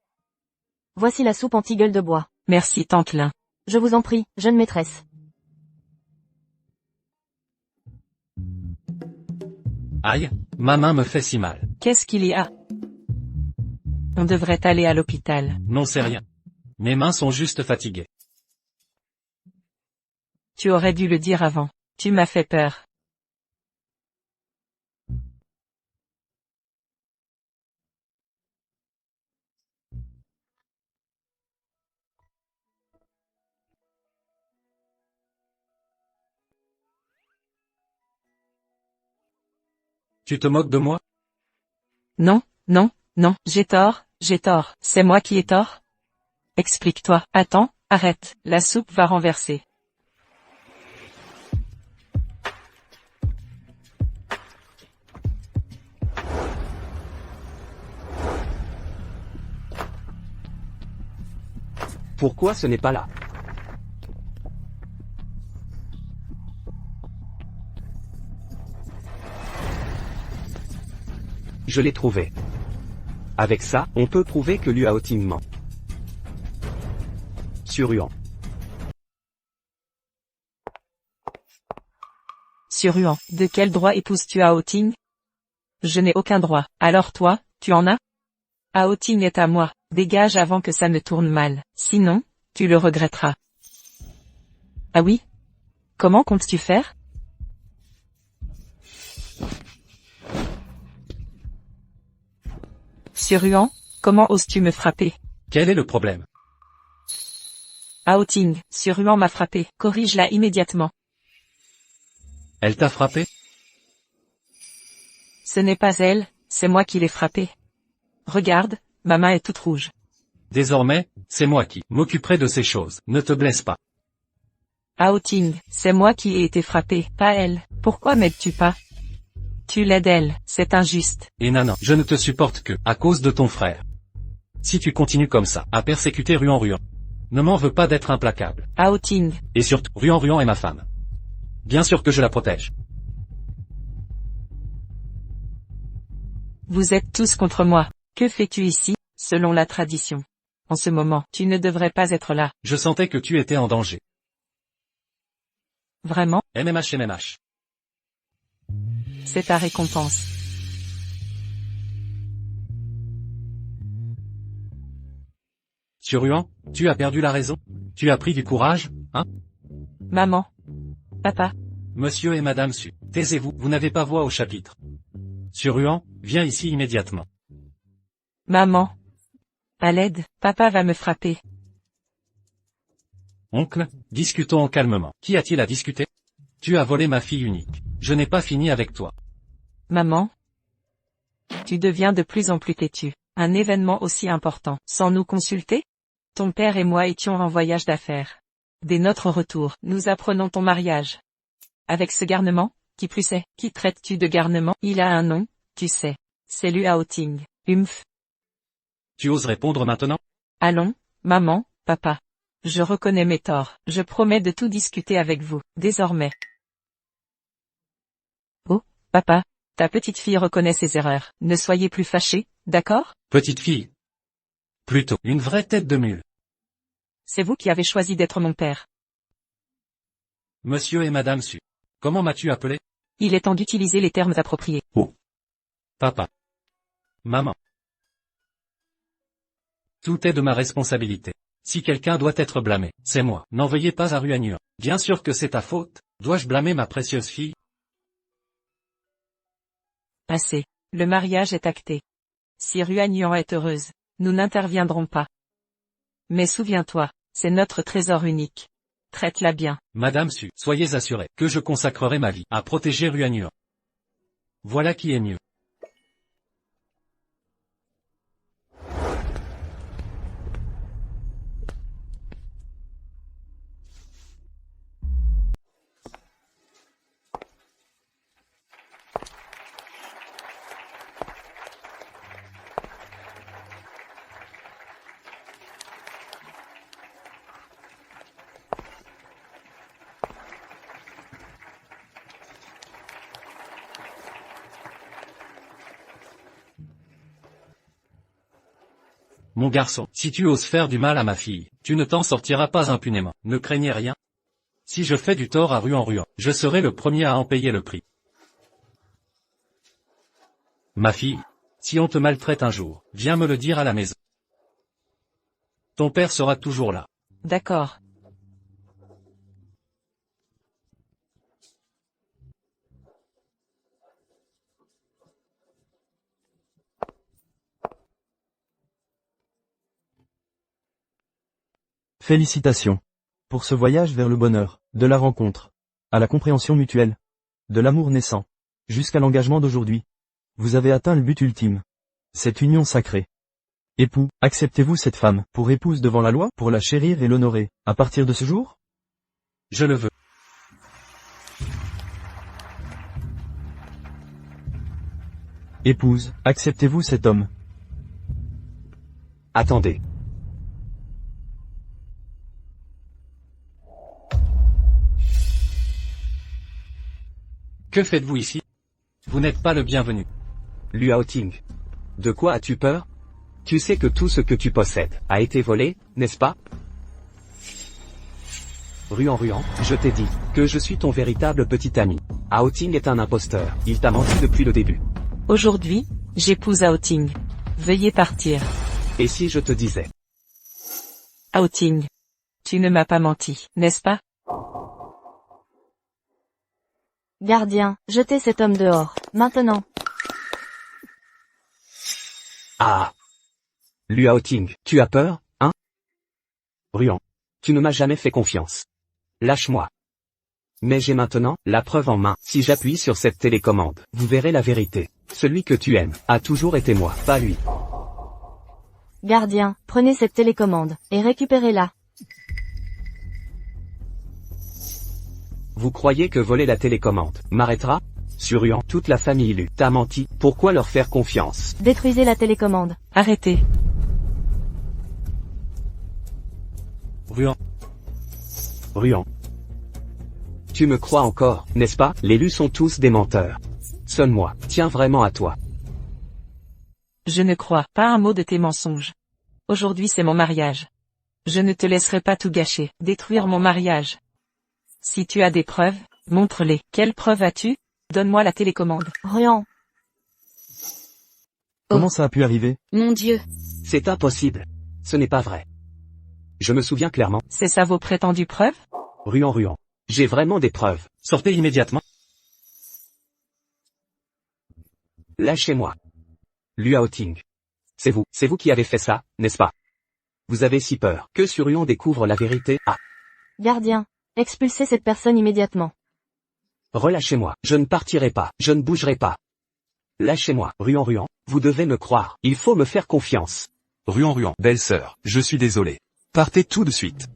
Voici la soupe anti-gueule de bois. Merci tante Lin. Je vous en prie, jeune maîtresse. Aïe, ma main me fait si mal. Qu'est-ce qu'il y a? On devrait aller à l'hôpital. Non, c'est rien. Mes mains sont juste fatiguées. Tu aurais dû le dire avant. Tu m'as fait peur. Tu te moques de moi? Non, non, non, j'ai tort, J'ai tort. C'est moi qui ai tort? Explique-toi. Attends, arrête. La soupe va renverser. Pourquoi ce n'est pas là? Je l'ai trouvé. Avec ça, on peut prouver que Luo Ting ment. Sur Huan. Sur Huan, de quel droit épouses-tu Hao Ting? Je n'ai aucun droit. Alors toi, tu en as? Hao Ting est à moi. Dégage avant que ça ne tourne mal. Sinon, tu le regretteras. Ah oui? Comment comptes-tu faire? Sur Huan, comment oses-tu me frapper? Quel est le problème? Hao Ting, sur Huan m'a frappé. Corrige-la immédiatement. Elle t'a frappé? Ce n'est pas elle, c'est moi qui l'ai frappée. Regarde, ma main est toute rouge. Désormais, c'est moi qui m'occuperai de ces choses. Ne te blesse pas. Hao Ting, c'est moi qui ai été frappé, pas elle. Pourquoi m'aides-tu pas? Tu l'aides elle, c'est injuste. Et Nana, je ne te supporte que à cause de ton frère. Si tu continues comme ça, à persécuter Ruan, ne m'en veux pas d'être implacable. Hao Ting, Et surtout, Ruan est ma femme. Bien sûr que je la protège. vous êtes tous contre moi. Que fais-tu ici, selon la tradition? En ce moment, tu ne devrais pas être là. Je sentais que tu étais en danger. Vraiment, MMH. c'est ta récompense. Sur Ruan, tu as perdu la raison? Tu as pris du courage, hein? Maman. Papa. Monsieur et Madame Su, taisez-vous, vous n'avez pas voix au chapitre. Sur Ruan, viens ici immédiatement. Maman. À l'aide, papa va me frapper. Oncle, discutons calmement. Qu'y a-t-il à discuter? Tu as volé ma fille unique. Je n'ai pas fini avec toi. Maman. Tu deviens de plus en plus têtu. Un événement aussi important, sans nous consulter? Ton père et moi étions en voyage d'affaires. Dès notre retour, nous apprenons ton mariage. Avec ce garnement, qui plus est, qui traites-tu de garnement? Il a un nom, tu sais. C'est Luo Ting. Humph. Tu oses répondre maintenant? Allons, maman, papa. Je reconnais mes torts. Je promets de tout discuter avec vous, désormais. Oh, papa. Ta petite fille reconnaît ses erreurs. Ne soyez plus fâchés, d'accord? Petite fille. Plutôt, une vraie tête de mule. C'est vous qui avez choisi d'être mon père. Monsieur et Madame Su. Comment m'as-tu appelé? Il est temps d'utiliser les termes appropriés. Oh. Papa. Maman. Tout est de ma responsabilité. Si quelqu'un doit être blâmé, c'est moi. N'en veuillez pas à Ruan. Bien sûr que c'est ta faute. Dois-je blâmer ma précieuse fille? Assez. Le mariage est acté. Si Ruan est heureuse, nous n'interviendrons pas. Mais souviens-toi, c'est notre trésor unique. Traite-la bien. Madame Su, soyez assurée que je consacrerai ma vie à protéger Ruan. Voilà qui est mieux. Mon garçon, si tu oses faire du mal à ma fille, tu ne t'en sortiras pas impunément. Ne craignez rien. Si je fais du tort à Ruan, je serai le premier à en payer le prix. Ma fille, si on te maltraite un jour, viens me le dire à la maison. Ton père sera toujours là. D'accord. Félicitations. Pour ce voyage vers le bonheur, de la rencontre, à la compréhension mutuelle, de l'amour naissant, jusqu'à l'engagement d'aujourd'hui. Vous avez atteint le but ultime. Cette union sacrée. Époux, acceptez-vous cette femme pour épouse devant la loi, pour la chérir et l'honorer, à partir de ce jour? Je le veux. Épouse, acceptez-vous cet homme? Attendez. Que faites-vous ici? Vous n'êtes pas le bienvenu. Liu Ting. De quoi as-tu peur? Tu sais que tout ce que tu possèdes a été volé, n'est-ce pas? Ruan, je t'ai dit que je suis ton véritable petit ami. Ting est un imposteur, il t'a menti depuis le début. Aujourd'hui, j'épouse Ting. Veuillez partir. Et si je te disais? Ting. Tu ne m'as pas menti, n'est-ce pas? Gardien, jetez cet homme dehors, maintenant. Ah! Liu Ting, tu as peur, hein? Ruan, tu ne m'as jamais fait confiance. Lâche-moi. Mais j'ai maintenant la preuve en main. Si j'appuie sur cette télécommande, vous verrez la vérité. Celui que tu aimes a toujours été moi, pas lui. Gardien, prenez cette télécommande, et récupérez-la. Vous croyez que voler la télécommande m'arrêtera? Sur Ruan, toute la famille Lu t'a menti, pourquoi leur faire confiance? Détruisez la télécommande. Arrêtez. Ruan. Tu me crois encore, n'est-ce pas? Les Lus sont tous des menteurs. Seul moi, tiens vraiment à toi. Je ne crois pas un mot de tes mensonges. Aujourd'hui c'est mon mariage. Je ne te laisserai pas tout gâcher, détruire mon mariage. Si tu as des preuves, montre-les. Quelles preuves as-tu? Donne-moi la télécommande. Ruan. Comment ça a pu arriver? Mon Dieu. C'est impossible. Ce n'est pas vrai. Je me souviens clairement. C'est ça vos prétendues preuves? Ruan. J'ai vraiment des preuves. Sortez immédiatement. Lâchez-moi. Liu Ting. C'est vous qui avez fait ça, n'est-ce pas? Vous avez si peur que Surion découvre la vérité. Ah. Gardien, expulsez cette personne immédiatement. Relâchez-moi, je ne partirai pas, je ne bougerai pas. Lâchez-moi, Ruan, vous devez me croire, il faut me faire confiance. Ruan, belle-sœur, je suis désolé. Partez tout de suite.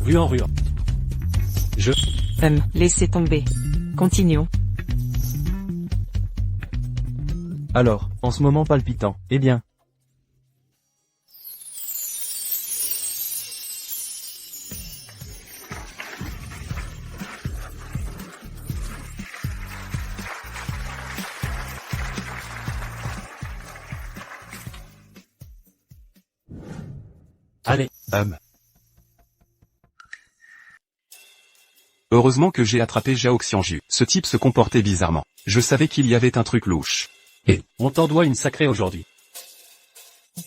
Ruan. Laissez tomber. Continuons. Alors, en ce moment palpitant, eh bien. Allez. Heureusement que j'ai attrapé Zhao Xianju. Ce type se comportait bizarrement. Je savais qu'il y avait un truc louche. Et on t'en doit une sacrée aujourd'hui.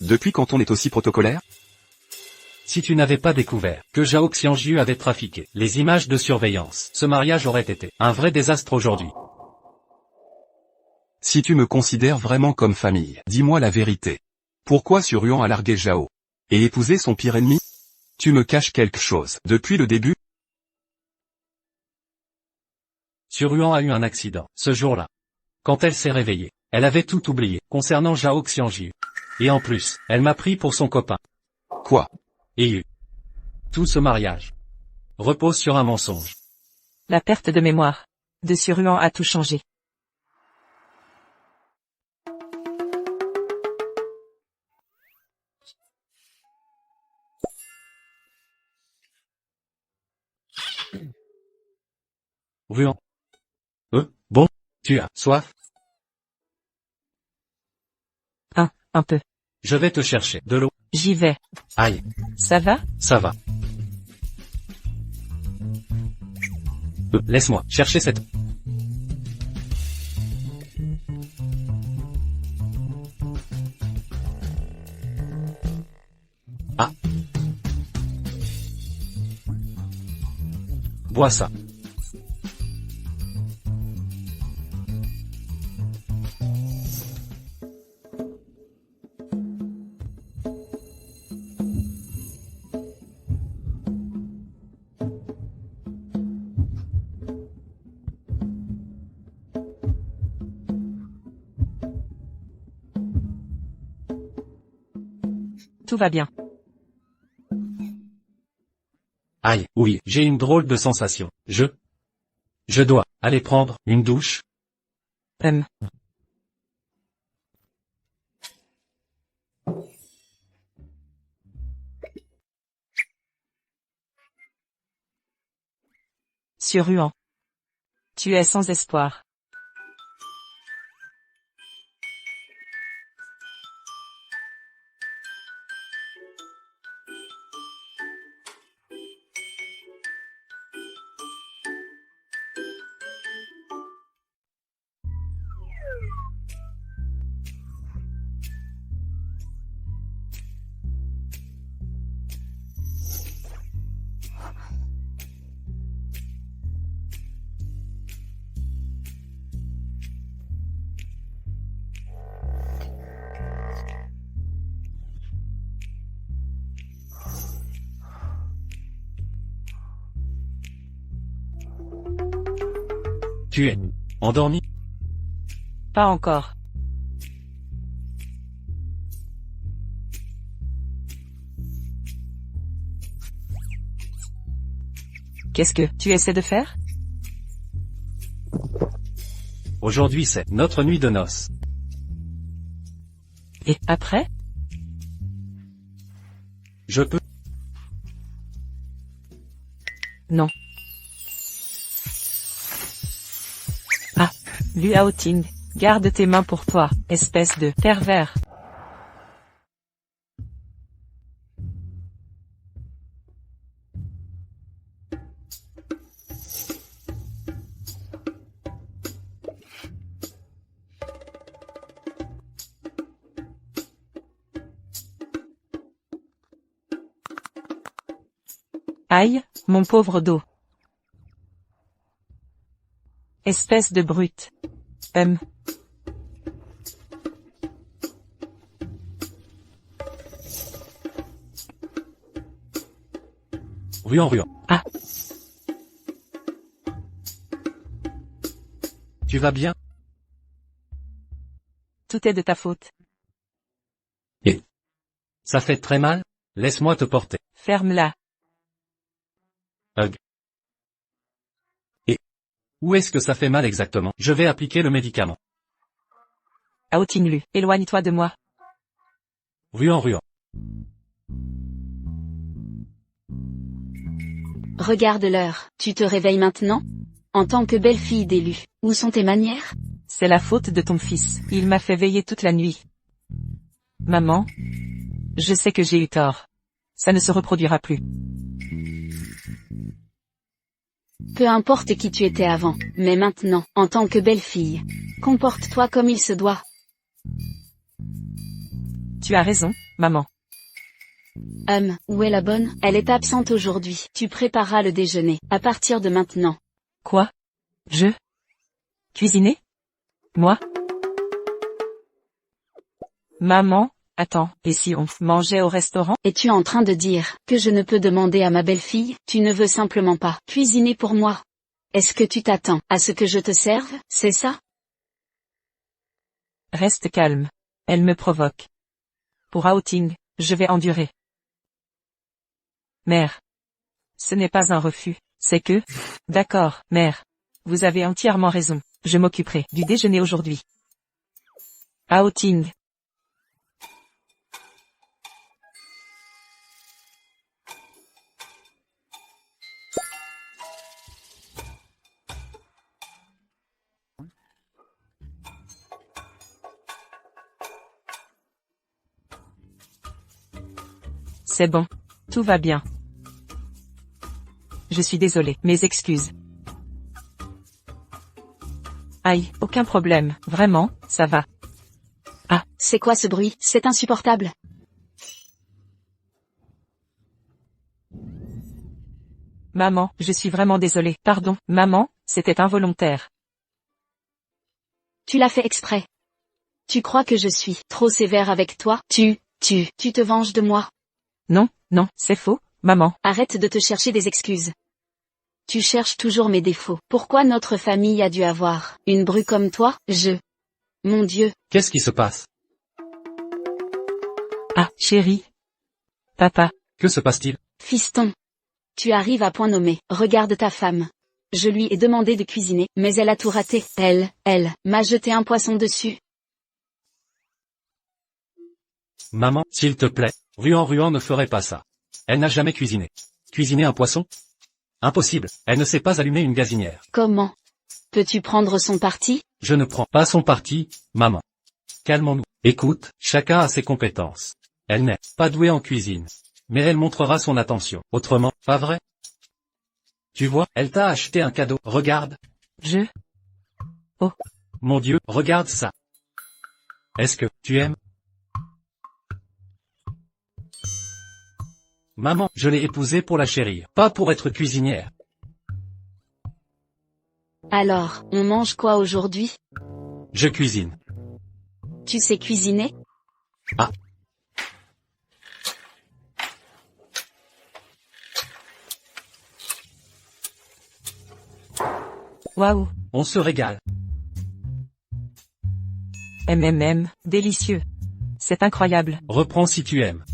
Depuis quand on est aussi protocolaire? Si tu n'avais pas découvert que Zhao Xianju avait trafiqué les images de surveillance, ce mariage aurait été un vrai désastre aujourd'hui. Si tu me considères vraiment comme famille, dis-moi la vérité. Pourquoi Surion a largué Zhao et épousé son pire ennemi? Tu me caches quelque chose depuis le début? Surion a eu un accident, ce jour-là. Quand elle s'est réveillée, elle avait tout oublié, concernant Zhao Xianju. Et en plus, elle m'a pris pour son copain. Quoi? Et tout ce mariage repose sur un mensonge. La perte de mémoire de Surian a tout changé. Ruan. Bon, tu as soif? Un peu. Je vais te chercher de l'eau. J'y vais. Aïe. Ça va? Ça va. Laisse-moi chercher cette... Ah. Bois ça. tout va bien. Aïe, oui, j'ai une drôle de sensation. Je dois aller prendre une douche. Sur Ruan. Tu es sans espoir. Tu es endormi? Pas encore. Qu'est-ce que tu essaies de faire? Aujourd'hui c'est notre nuit de noces. Et après? Je peux. Non. Ah, Luao Ting, garde tes mains pour toi, espèce de pervers. Aïe, mon pauvre dos. Espèce de brute. Ruan. Ah. Tu vas bien? Tout est de ta faute. Ça fait très mal? Laisse-moi te porter. Ferme-la. Hug. Et où est-ce que ça fait mal exactement? Je vais appliquer le médicament. Ao Ting-lu, éloigne-toi de moi. Ruan. Regarde l'heure, tu te réveilles maintenant? En tant que belle-fille d'élu, où sont tes manières? C'est la faute de ton fils, il m'a fait veiller toute la nuit. Maman? Je sais que j'ai eu tort. Ça ne se reproduira plus. Peu importe qui tu étais avant, mais maintenant, en tant que belle-fille, comporte-toi comme il se doit. Tu as raison, maman. Où est la bonne? Elle est absente aujourd'hui. Tu prépareras le déjeuner, à partir de maintenant. Quoi? Je? Cuisiner? Moi? Maman, attends, et si on mangeait au restaurant? Es-tu en train de dire que je ne peux demander à ma belle-fille? Tu ne veux simplement pas cuisiner pour moi. Est-ce que tu t'attends à ce que je te serve, c'est ça? Reste calme. Elle me provoque. Pour Ao Ting, je vais endurer. Mère. Ce n'est pas un refus, c'est que... D'accord, mère. Vous avez entièrement raison. Je m'occuperai du déjeuner aujourd'hui. Ao Ting. C'est bon. Tout va bien. Je suis désolé, mes excuses. Aïe, aucun problème, vraiment, ça va. Ah, c'est quoi ce bruit? C'est insupportable. Maman, je suis vraiment désolée. Pardon, maman, c'était involontaire. Tu l'as fait exprès. Tu crois que je suis trop sévère avec toi? Tu te venges de moi. Non, c'est faux, maman. Arrête de te chercher des excuses. Tu cherches toujours mes défauts. Pourquoi notre famille a dû avoir une bru comme toi? Mon Dieu. Qu'est-ce qui se passe? Ah, chérie. Papa, Que se passe-t-il? Fiston. Tu arrives à point nommé, regarde ta femme. Je lui ai demandé de cuisiner, mais elle a tout raté. Elle m'a jeté un poisson dessus. Maman, s'il te plaît, Ruan ne ferait pas ça. Elle n'a jamais cuisiné. Cuisiner un poisson? Impossible, elle ne sait pas allumer une gazinière. Comment? Peux-tu prendre son parti? Je ne prends pas son parti, maman. Calmons-nous. Écoute, chacun a ses compétences. Elle n'est pas douée en cuisine. Mais elle montrera son attention. Autrement, pas vrai? Tu vois, elle t'a acheté un cadeau. Regarde. Mon Dieu, regarde ça. Est-ce que tu aimes? Maman, je l'ai épousée pour la chérir, pas pour être cuisinière. Alors, on mange quoi aujourd'hui? Je cuisine. Tu sais cuisiner? Ah. Waouh. On se régale. Délicieux. C'est incroyable. Reprends si tu aimes.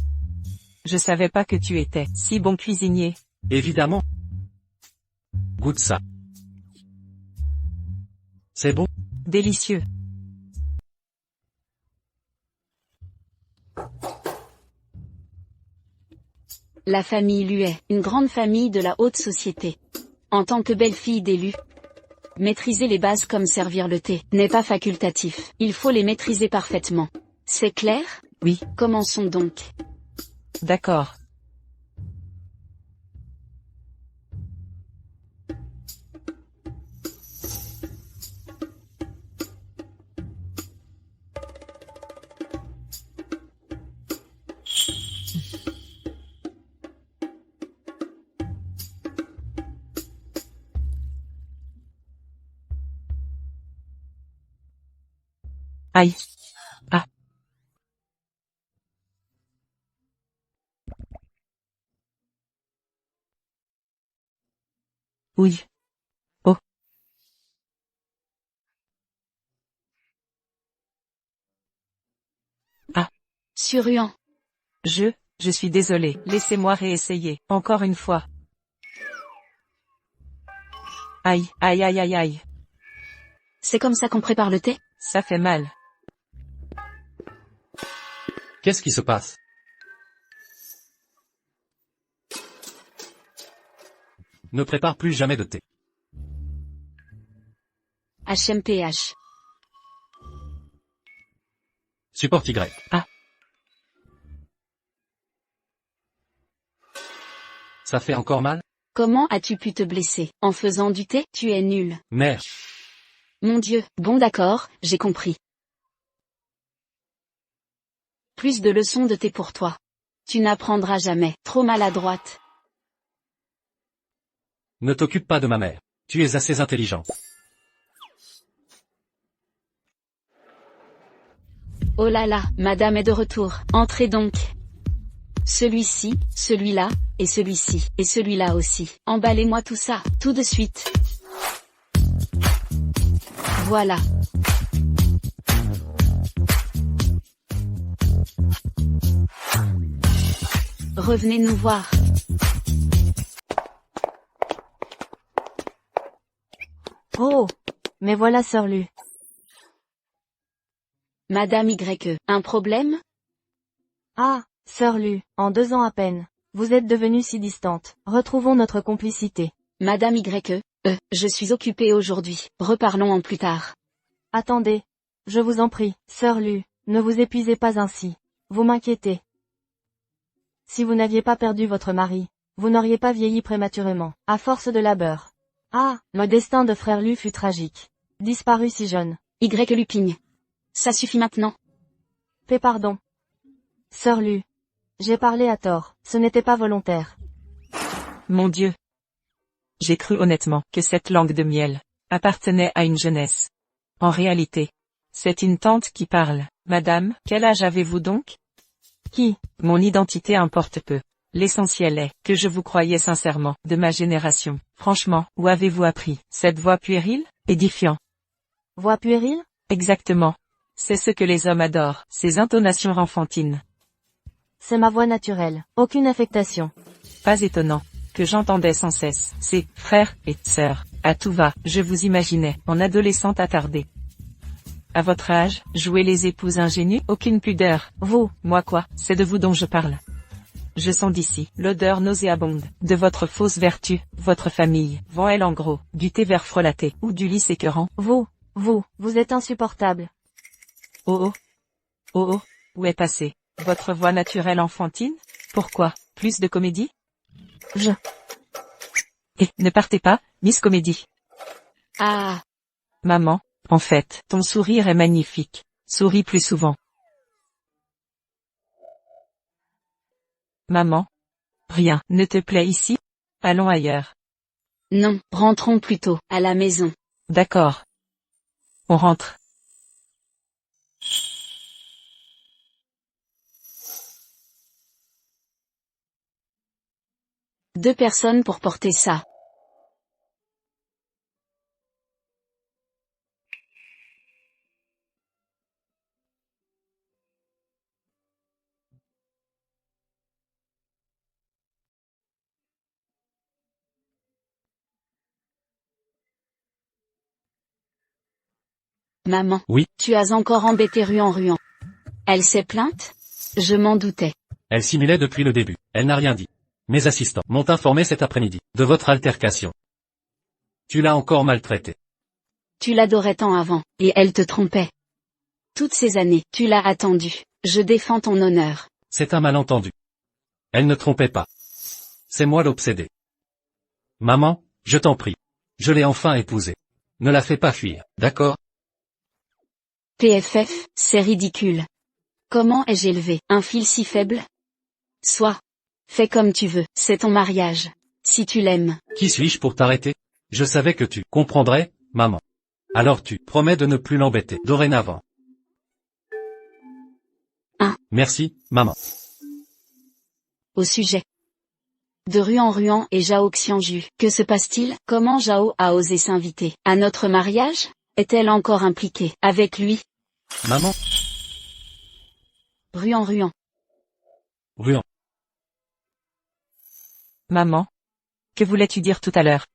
Je savais pas que tu étais si bon cuisinier. Évidemment. Goûte ça. C'est bon? Délicieux. La famille Luet, une grande famille de la haute société. En tant que belle-fille d'élu, maîtriser les bases comme servir le thé n'est pas facultatif. Il faut les maîtriser parfaitement. C'est clair? Oui. Commençons donc. D'accord. Aïe. Ah. Oui. Oh. Ah. Surhuant. Je suis désolé. Laissez-moi réessayer. Encore une fois. Aïe, aïe aïe aïe aïe. C'est comme ça qu'on prépare le thé? Ça fait mal. Qu'est-ce qui se passe? Ne prépare plus jamais de thé. HMPH. Support Y. Ah. Ça fait encore mal? Comment as-tu pu te blesser? En faisant du thé? Tu es nul. Merde. Mon Dieu, bon d'accord, j'ai compris. Plus de leçons de thé pour toi. Tu n'apprendras jamais, trop maladroite. Ne t'occupe pas de ma mère. Tu es assez intelligent. Oh là là, madame est de retour, entrez donc. Celui-ci, celui-là, et celui-ci, et celui-là aussi. Emballez-moi tout ça, tout de suite. Voilà. Revenez nous voir. Oh! Mais voilà Sœur Lu. Madame YE, un problème? Ah, Sœur Lu, en 2 ans à peine. Vous êtes devenue si distante. Retrouvons notre complicité. Madame YE, je suis occupée aujourd'hui. Reparlons en plus tard. Attendez. Je vous en prie, Sœur Lu, ne vous épuisez pas ainsi. Vous m'inquiétez. Si vous n'aviez pas perdu votre mari, vous n'auriez pas vieilli prématurément, à force de labeur. Ah, le destin de frère Lu fut tragique. Disparu si jeune. Y Lupigne. Ça suffit maintenant. Paix pardon. Sœur Lu. J'ai parlé à tort, ce n'était pas volontaire. Mon Dieu. J'ai cru honnêtement que cette langue de miel appartenait à une jeunesse. En réalité, c'est une tante qui parle. Madame, quel âge avez-vous donc? Qui? Mon identité importe peu. L'essentiel est que je vous croyais sincèrement, de ma génération. Franchement, où avez-vous appris cette voix puérile? Édifiant. Voix puérile? Exactement. C'est ce que les hommes adorent, ces intonations enfantines. C'est ma voix naturelle. Aucune affectation. Pas étonnant. Que j'entendais sans cesse. C'est frère et sœur. À tout va, je vous imaginais, en adolescente attardée. À votre âge, jouer les épouses ingénues, aucune pudeur. Vous, moi quoi, c'est de vous dont je parle. Je sens d'ici, l'odeur nauséabonde, de votre fausse vertu, votre famille, vend elle en gros, du thé vert frelaté, ou du lys écœurant. Vous êtes insupportable. Oh, où est passée votre voix naturelle enfantine? Pourquoi? Plus de comédie? Ne partez pas, Miss Comédie. Ah, Maman, en fait, ton sourire est magnifique. Souris plus souvent. Maman? Rien ne te plaît ici? Allons ailleurs. non, rentrons plutôt, à la maison. D'accord. On rentre. Deux personnes pour porter ça. Maman. Oui. Tu as encore embêté Ruan. Elle s'est plainte? Je m'en doutais. Elle simulait depuis le début. Elle n'a rien dit. Mes assistants m'ont informé cet après-midi de votre altercation. Tu l'as encore maltraitée. Tu l'adorais tant avant, et elle te trompait. Toutes ces années, tu l'as attendue. Je défends ton honneur. C'est un malentendu. Elle ne trompait pas. C'est moi l'obsédé. Maman, je t'en prie. Je l'ai enfin épousée. Ne la fais pas fuir, d'accord? PFF, c'est ridicule. Comment ai-je élevé un fil si faible? Sois. Fais comme tu veux, c'est ton mariage. Si tu l'aimes. Qui suis-je pour t'arrêter? Je savais que tu comprendrais, maman. Alors tu promets de ne plus l'embêter, dorénavant. Merci, maman. Au sujet de Ruan et Zhao Xianju, que se passe-t-il? Comment Zhao a osé s'inviter à notre mariage? Est-elle encore impliquée avec lui? Maman, Ruan. Ruan. Maman? Que voulais-tu dire tout à l'heure?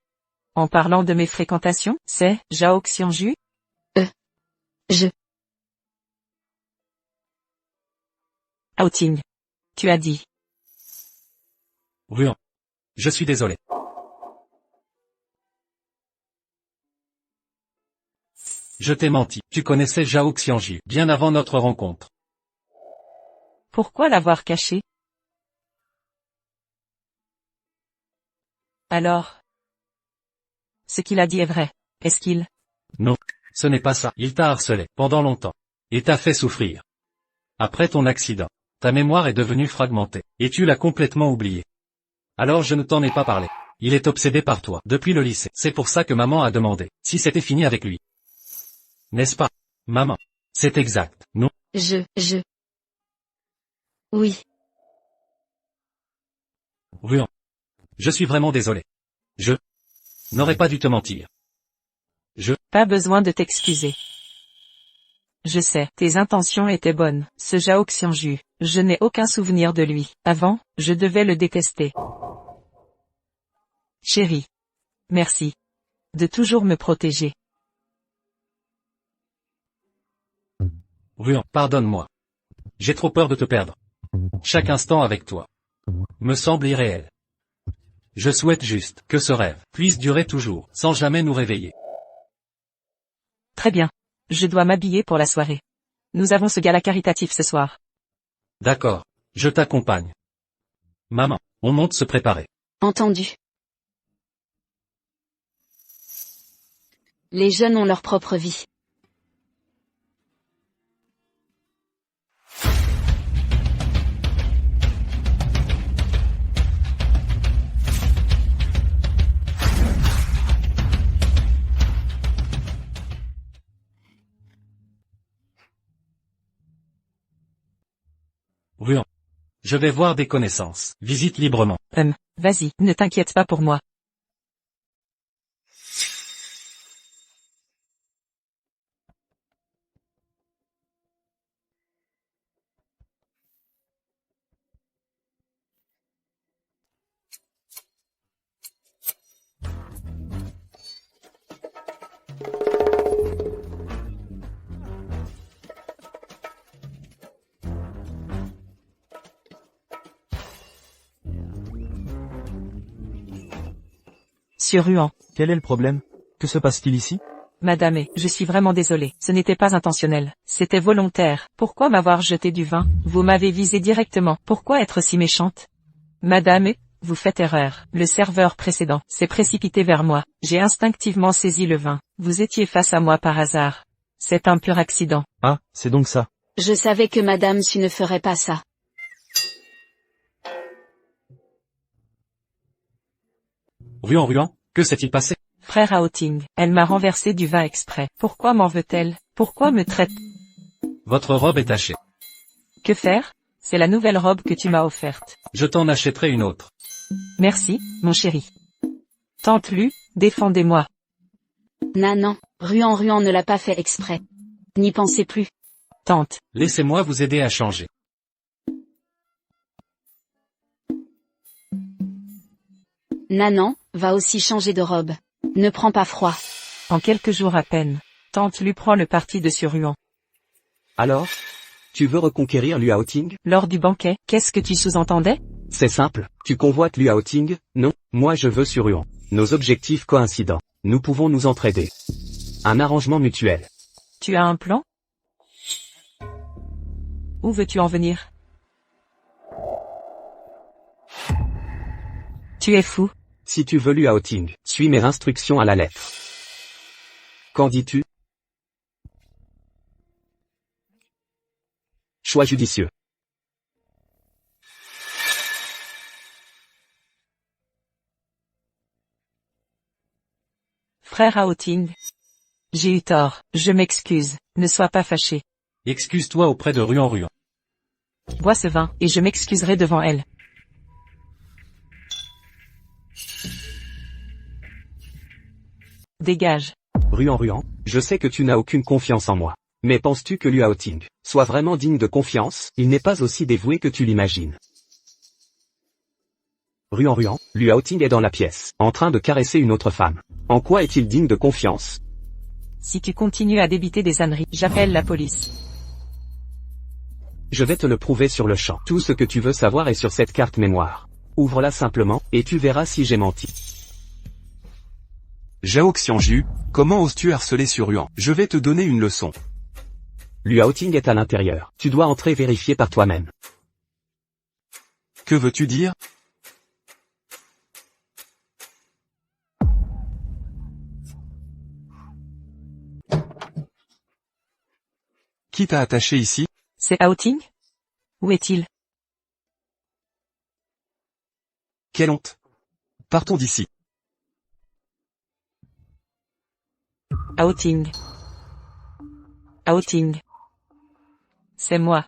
En parlant de mes fréquentations, c'est Zhao Xianju? Je. Outing. Tu as dit. Ruan. Je suis désolé. Je t'ai menti. Tu connaissais Zhao Xianji bien avant notre rencontre. Pourquoi l'avoir caché? Alors? Ce qu'il a dit est vrai, est-ce qu'il? Non. Ce n'est pas ça. Il t'a harcelé pendant longtemps. Et t'a fait souffrir. Après ton accident, ta mémoire est devenue fragmentée. Et tu l'as complètement oublié. Alors je ne t'en ai pas parlé. Il est obsédé par toi depuis le lycée. C'est pour ça que maman a demandé si c'était fini avec lui. N'est-ce pas, maman? C'est exact, non? Oui. Ruan. Je suis vraiment désolé. Je n'aurais pas dû te mentir. Pas besoin de t'excuser. Je sais, tes intentions étaient bonnes, ce Zhao Xianju. Je n'ai aucun souvenir de lui. Avant, je devais le détester. Chérie. Merci. De toujours me protéger. Ruan, pardonne-moi. J'ai trop peur de te perdre. Chaque instant avec toi me semble irréel. Je souhaite juste que ce rêve puisse durer toujours, sans jamais nous réveiller. Très bien. Je dois m'habiller pour la soirée. Nous avons ce gala caritatif ce soir. D'accord, je t'accompagne. Maman, on monte se préparer. Entendu. Les jeunes ont leur propre vie. Ruan. Je vais voir des connaissances. Visite librement. Vas-y, ne t'inquiète pas pour moi. Sur-Ruan. Quel est le problème? Que se passe-t-il ici? Madame, je suis vraiment désolé. Ce n'était pas intentionnel. C'était volontaire. Pourquoi m'avoir jeté du vin? Vous m'avez visé directement. Pourquoi être si méchante? Madame, vous faites erreur. Le serveur précédent s'est précipité vers moi. J'ai instinctivement saisi le vin. Vous étiez face à moi par hasard. C'est un pur accident. Ah, c'est donc ça. Je savais que Madame Su ne ferait pas ça. Ruan, que s'est-il passé? Frère Aoting, elle m'a renversé du vin exprès. Pourquoi m'en veut-elle? Pourquoi me traite? Votre robe est tachée. Que faire? C'est la nouvelle robe que tu m'as offerte. Je t'en achèterai une autre. Merci, mon chéri. Tante Lu, défendez-moi. Non, Ruan ne l'a pas fait exprès. N'y pensez plus. Tante, Laissez-moi vous aider à changer. Nanan, va aussi changer de robe. Ne prends pas froid. en quelques jours à peine, Tante Lu prend le parti de Sur-Ruan. Alors? Tu veux reconquérir Luaoting? Lors du banquet, qu'est-ce que tu sous-entendais? C'est simple, tu convoites Luaoting? Non, moi je veux Sur-Ruan. Nos objectifs coïncidents. Nous pouvons nous entraider. Un arrangement mutuel. Tu as un plan? Où veux-tu en venir? Tu es fou. Si tu veux Luaoting, suis mes instructions à la lettre. Qu'en dis-tu? Choix judicieux. Frère Aoting. J'ai eu tort, je m'excuse, ne sois pas fâché. Excuse-toi auprès de Ruan. Bois ce vin, et je m'excuserai devant elle. Dégage. Ruan, je sais que tu n'as aucune confiance en moi. Mais penses-tu que Luaoting soit vraiment digne de confiance? Il n'est pas aussi dévoué que tu l'imagines. Ruan, Luaoting est dans la pièce, en train de caresser une autre femme. En quoi est-il digne de confiance? Si tu continues à débiter des âneries, j'appelle la police. Je vais te le prouver sur le champ. Tout ce que tu veux savoir est sur cette carte mémoire. Ouvre-la simplement, et tu verras si j'ai menti. Zhao Xianju, comment oses-tu harceler Sur-Ruan? Je vais te donner une leçon. Luaoting est à l'intérieur. Tu dois entrer vérifier par toi-même. Que veux-tu dire? Qui t'a attaché ici? C'est Aoting? Où est-il? Quelle honte! Partons d'ici. Aoting. Aoting. C'est moi.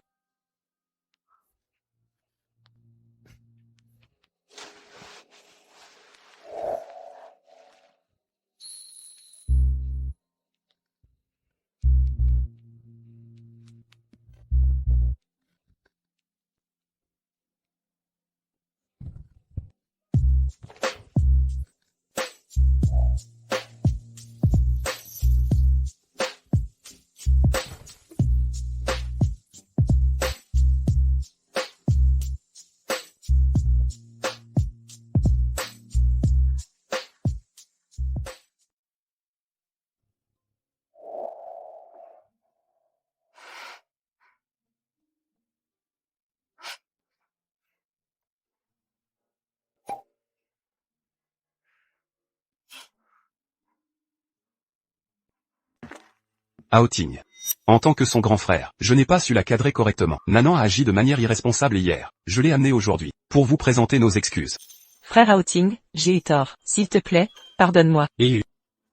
Aoting. En tant que son grand frère, je n'ai pas su la cadrer correctement. Nanan a agi de manière irresponsable hier. Je l'ai amené aujourd'hui, pour vous présenter nos excuses. Frère Aoting, j'ai eu tort. S'il te plaît, pardonne-moi. Et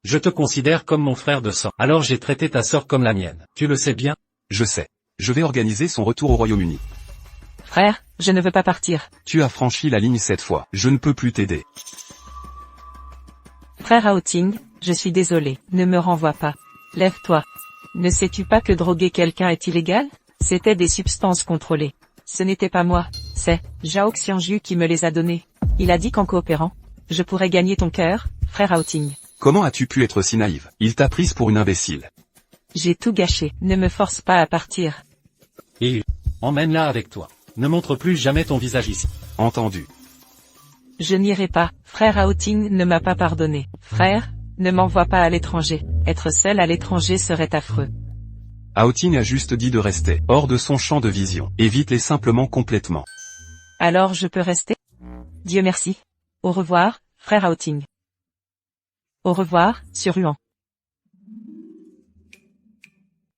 je te considère comme mon frère de sang. Alors j'ai traité ta sœur comme la mienne. Tu le sais bien? Je sais. Je vais organiser son retour au Royaume-Uni. Frère, je ne veux pas partir. Tu as franchi la ligne cette fois. Je ne peux plus t'aider. Frère Aoting, je suis désolé. Ne me renvoie pas. Lève-toi. Ne sais-tu pas que droguer quelqu'un est illégal? C'était des substances contrôlées. Ce n'était pas moi, c'est Zhao Xianju qui me les a données. Il a dit qu'en coopérant, je pourrais gagner ton cœur, frère Aoting. Comment as-tu pu être si naïve? Il t'a prise pour une imbécile. J'ai tout gâché. Ne me force pas à partir. Et emmène-la avec toi. Ne montre plus jamais ton visage ici. Entendu. Je n'irai pas, frère Aoting ne m'a pas pardonné. Frère, ne m'envoie pas à l'étranger. Être seul à l'étranger serait affreux. Aoting a juste dit de rester hors de son champ de vision. Évite-les simplement complètement. Alors je peux rester? Dieu merci. Au revoir, frère Aoting. Au revoir, Surhuan.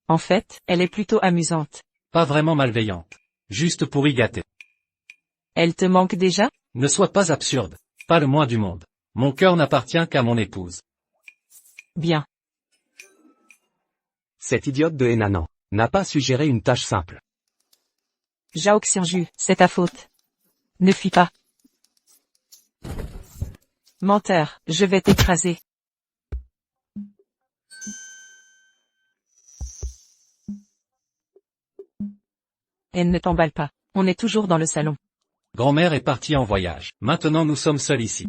En fait, elle est plutôt amusante. Pas vraiment malveillante. Juste pour y gâter. Elle te manque déjà? Ne sois pas absurde. Pas le moins du monde. Mon cœur n'appartient qu'à mon épouse. Bien. Cette idiote de Henanan n'a pas suggéré une tâche simple. Zhao Xianju, c'est ta faute. Ne fuis pas. Menteur, je vais t'écraser. Elle ne t'emballe pas. On est toujours dans le salon. Grand-mère est partie en voyage. Maintenant nous sommes seuls ici.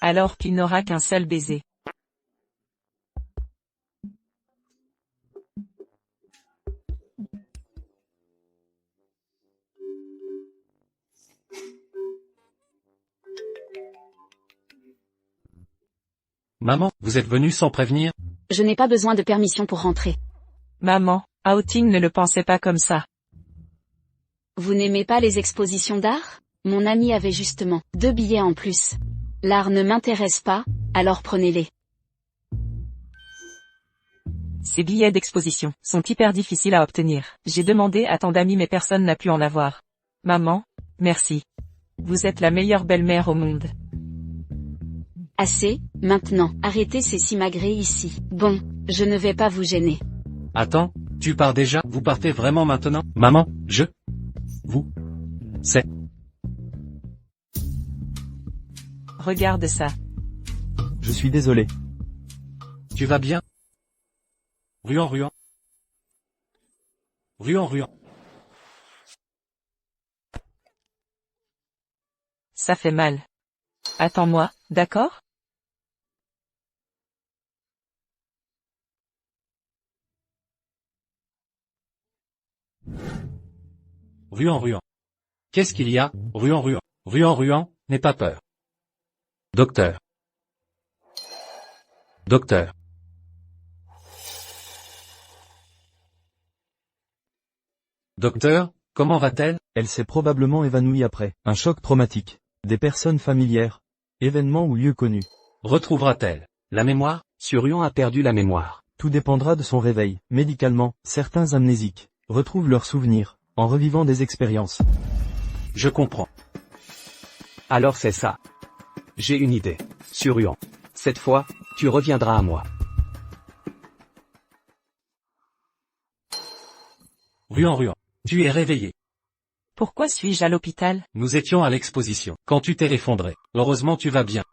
Alors qu'il n'aura qu'un seul baiser. Maman, vous êtes venue sans prévenir? Je n'ai pas besoin de permission pour rentrer. Maman, Aoting ne le pensait pas comme ça. Vous n'aimez pas les expositions d'art? Mon ami avait justement 2 billets en plus. L'art ne m'intéresse pas, alors prenez-les. Ces billets d'exposition sont hyper difficiles à obtenir. J'ai demandé à tant d'amis mais personne n'a pu en avoir. Maman, merci. Vous êtes la meilleure belle-mère au monde. Assez, maintenant, arrêtez ces simagrées ici. Bon, je ne vais pas vous gêner. Attends, tu pars déjà? Vous partez vraiment maintenant? Maman, vous, c'est... Regarde ça. Je suis désolé. Tu vas bien? Ruan. Ruan. Ça fait mal. Attends-moi, d'accord? Ruan. Qu'est-ce qu'il y a? Ruan. Ruan, n'aie pas peur. Docteur. Docteur, comment va-t-elle? Elle s'est probablement évanouie après un choc traumatique. Des personnes familières. Événements ou lieux connus. Retrouvera-t-elle la mémoire? Surhuan a perdu la mémoire. Tout dépendra de son réveil. Médicalement, certains amnésiques retrouvent leurs souvenirs, en revivant des expériences. Je comprends. Alors c'est ça. J'ai une idée. Surhuan. Cette fois, tu reviendras à moi. Ruan. Tu es réveillé. Pourquoi suis-je à l'hôpital? Nous étions à l'exposition. Quand tu t'es effondré. Heureusement tu vas bien.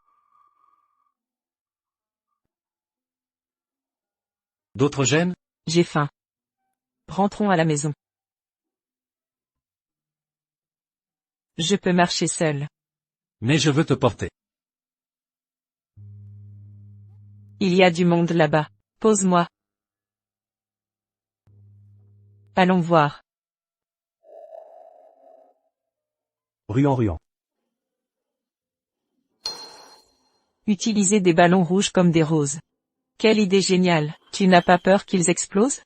D'autres gènes? J'ai faim. Rentrons à la maison. Je peux marcher seul. Mais je veux te porter. Il y a du monde là-bas. Pose-moi. Allons voir. Ruan. Utiliser des ballons rouges comme des roses. Quelle idée géniale. Tu n'as pas peur qu'ils explosent?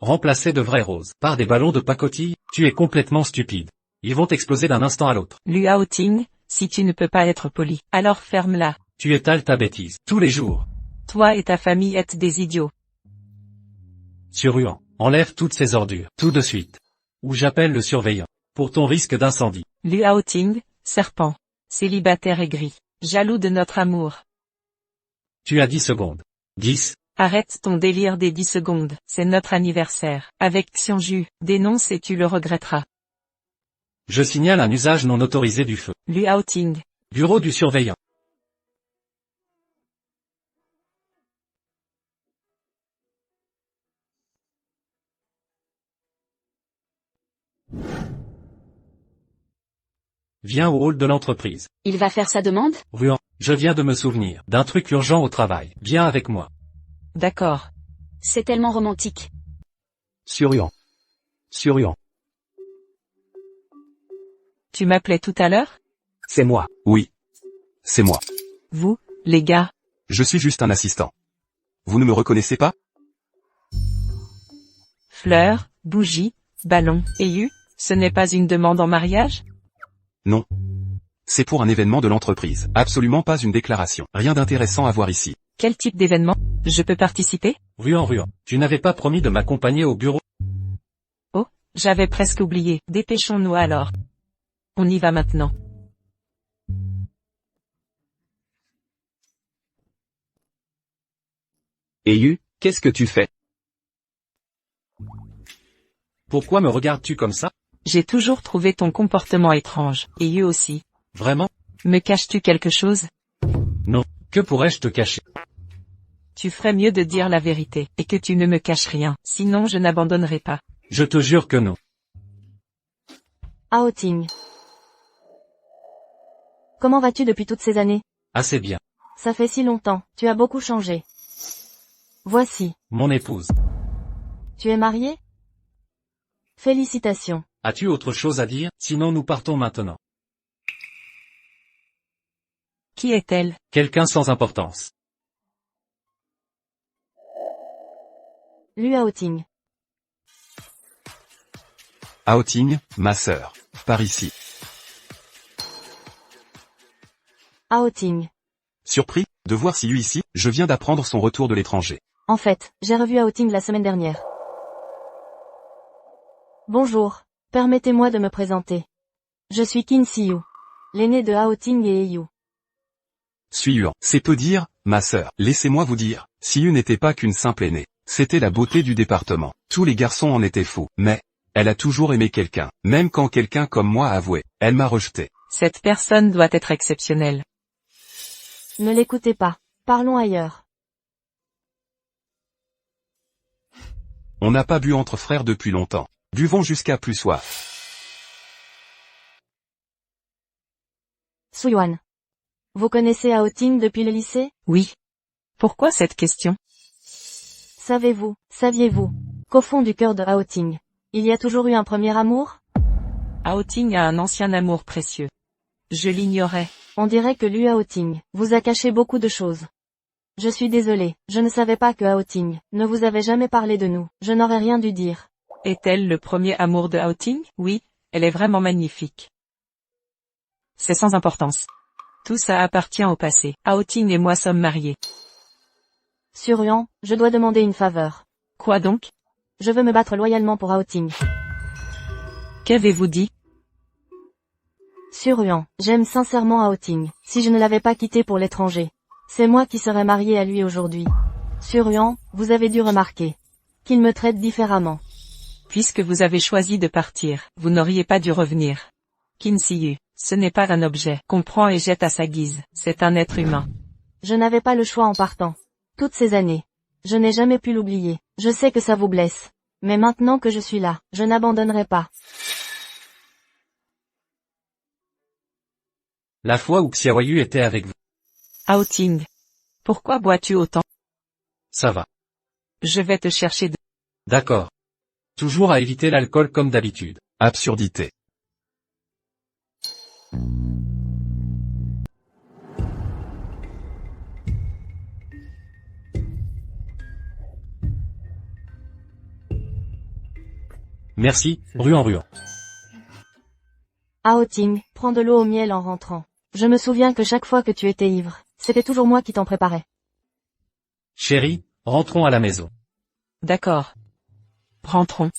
Remplacer de vraies roses par des ballons de pacotille, tu es complètement stupide. Ils vont exploser d'un instant à l'autre. Liao Ting, si tu ne peux pas être poli, alors ferme-la. Tu étales ta bêtise, tous les jours. Toi et ta famille êtes des idiots. Surhuan, enlève toutes ces ordures, tout de suite. Ou j'appelle le surveillant. Pour ton risque d'incendie. Liao Ting, serpent. Célibataire aigri. Jaloux de notre amour. Tu as 10 secondes. 10. Arrête ton délire des 10 secondes, c'est notre anniversaire. Avec Xianju, dénonce et tu le regretteras. Je signale un usage non autorisé du feu. Liao Ting. Bureau du surveillant. Viens au hall de l'entreprise. Il va faire sa demande? Ruan, je viens de me souvenir d'un truc urgent au travail. Viens avec moi. D'accord. C'est tellement romantique. Surhuan. Tu m'appelais tout à l'heure? C'est moi. Oui. C'est moi. Vous, les gars? Je suis juste un assistant. Vous ne me reconnaissez pas? Fleurs, bougies, ballons, et ce n'est pas une demande en mariage? Non. C'est pour un événement de l'entreprise. Absolument pas une déclaration. Rien d'intéressant à voir ici. Quel type d'événement? Je peux participer? Ruan, tu n'avais pas promis de m'accompagner au bureau? Oh, j'avais presque oublié. Dépêchons-nous alors. On y va maintenant. Et qu'est-ce que tu fais? Pourquoi me regardes-tu comme ça? J'ai toujours trouvé ton comportement étrange, et eux aussi. Vraiment? Me caches-tu quelque chose? Non. Que pourrais-je te cacher? Tu ferais mieux de dire la vérité, et que tu ne me caches rien, sinon je n'abandonnerai pas. Je te jure que non. Aoting. Comment vas-tu depuis toutes ces années? Assez bien. Ça fait si longtemps, tu as beaucoup changé. Voici. Mon épouse. Tu es marié? Félicitations. As-tu autre chose à dire? Sinon nous partons maintenant. Qui est-elle? Quelqu'un sans importance. Lu Aoting. Aoting, ma sœur. Par ici. Aoting. Surpris de voir Siyu ici, je viens d'apprendre son retour de l'étranger. En fait, j'ai revu Aoting la semaine dernière. Bonjour. Permettez-moi de me présenter. Je suis Qin Siyu, l'aîné de Aoting et Eyu. Suivant. C'est peu dire, ma sœur. Laissez-moi vous dire, Siyu n'était pas qu'une simple aînée. C'était la beauté du département. Tous les garçons en étaient fous. Mais, elle a toujours aimé quelqu'un. Même quand quelqu'un comme moi a avoué, elle m'a rejeté. Cette personne doit être exceptionnelle. Ne l'écoutez pas. Parlons ailleurs. On n'a pas bu entre frères depuis longtemps. Buvons jusqu'à plus soif. Suyuan. Vous connaissez Aoting depuis le lycée? Oui. Pourquoi cette question? Saviez-vous, qu'au fond du cœur de Aoting, il y a toujours eu un premier amour? Aoting a un ancien amour précieux. Je l'ignorais. On dirait que Lu Aoting vous a caché beaucoup de choses. Je suis désolé, je ne savais pas que Aoting ne vous avait jamais parlé de nous, je n'aurais rien dû dire. Est-elle le premier amour de Aoting? Oui, elle est vraiment magnifique. C'est sans importance. Tout ça appartient au passé. Aoting et moi sommes mariés. Surian, je dois demander une faveur. Quoi donc? Je veux me battre loyalement pour Aoting. Qu'avez-vous dit? Surian, j'aime sincèrement Aoting, si je ne l'avais pas quitté pour l'étranger. C'est moi qui serais marié à lui aujourd'hui. Surian, vous avez dû remarquer qu'il me traite différemment. Puisque vous avez choisi de partir, vous n'auriez pas dû revenir. Qin Siyu, ce n'est pas un objet qu'on prend et jette à sa guise, c'est un être humain. Je n'avais pas le choix en partant. Toutes ces années. Je n'ai jamais pu l'oublier. Je sais que ça vous blesse. Mais maintenant que je suis là, je n'abandonnerai pas. La fois où Xiaoyu était avec vous. Aoting. Pourquoi bois-tu autant? Ça va. Je vais te chercher de... D'accord. Toujours à éviter l'alcool comme d'habitude. Absurdité. Merci, Ruan. Aoting, prends de l'eau au miel en rentrant. Je me souviens que chaque fois que tu étais ivre, c'était toujours moi qui t'en préparais. Chérie, rentrons à la maison. D'accord. Rentrons.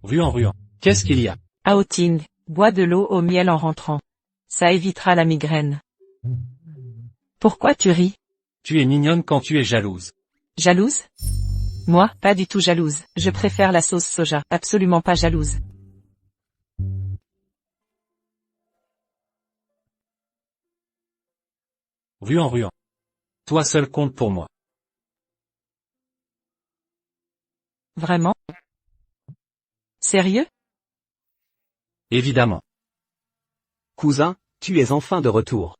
Ruan. Qu'est-ce qu'il y a? Aoting, bois de l'eau au miel en rentrant. Ça évitera la migraine. Pourquoi tu ris? Tu es mignonne quand tu es jalouse. Jalouse? Moi, pas du tout jalouse. Je préfère la sauce soja, absolument pas jalouse. Ruan. Toi seul compte pour moi. Vraiment? Sérieux? Évidemment. Cousin, tu es enfin de retour.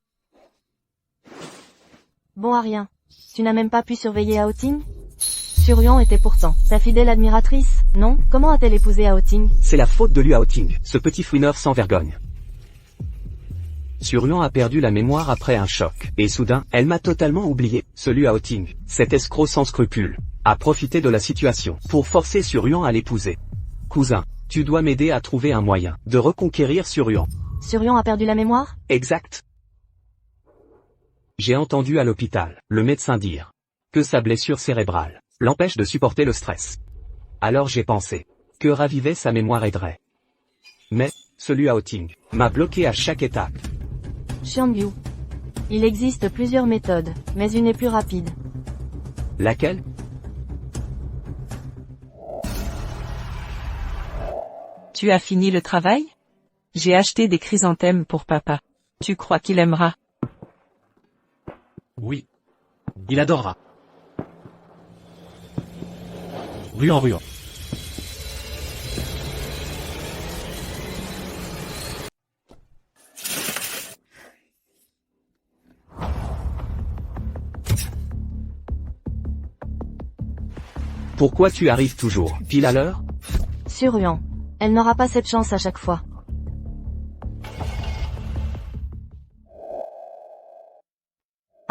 Bon à rien. Tu n'as même pas pu surveiller Aoting? Surian était pourtant ta fidèle admiratrice, non? Comment a-t-elle épousé Aoting? C'est la faute de Liu Haoting, ce petit fouineur sans vergogne. Surian a perdu la mémoire après un choc, et soudain, elle m'a totalement oublié. Ce Liu Haoting, cet escroc sans scrupules, a profité de la situation pour forcer Surian à l'épouser. Cousin, tu dois m'aider à trouver un moyen de reconquérir Surian. Surian a perdu la mémoire? Exact. J'ai entendu à l'hôpital le médecin dire que sa blessure cérébrale l'empêche de supporter le stress. Alors j'ai pensé que raviver sa mémoire aiderait. Mais, ce Liu Haoting m'a bloqué à chaque étape. Xiangyu. Il existe plusieurs méthodes, mais une est plus rapide. Laquelle? Tu as fini le travail? J'ai acheté des chrysanthèmes pour papa. Tu crois qu'il aimera? Oui. Il adorera. Ruan Ruan. Pourquoi tu arrives toujours pile à l'heure? Surian. Elle n'aura pas cette chance à chaque fois.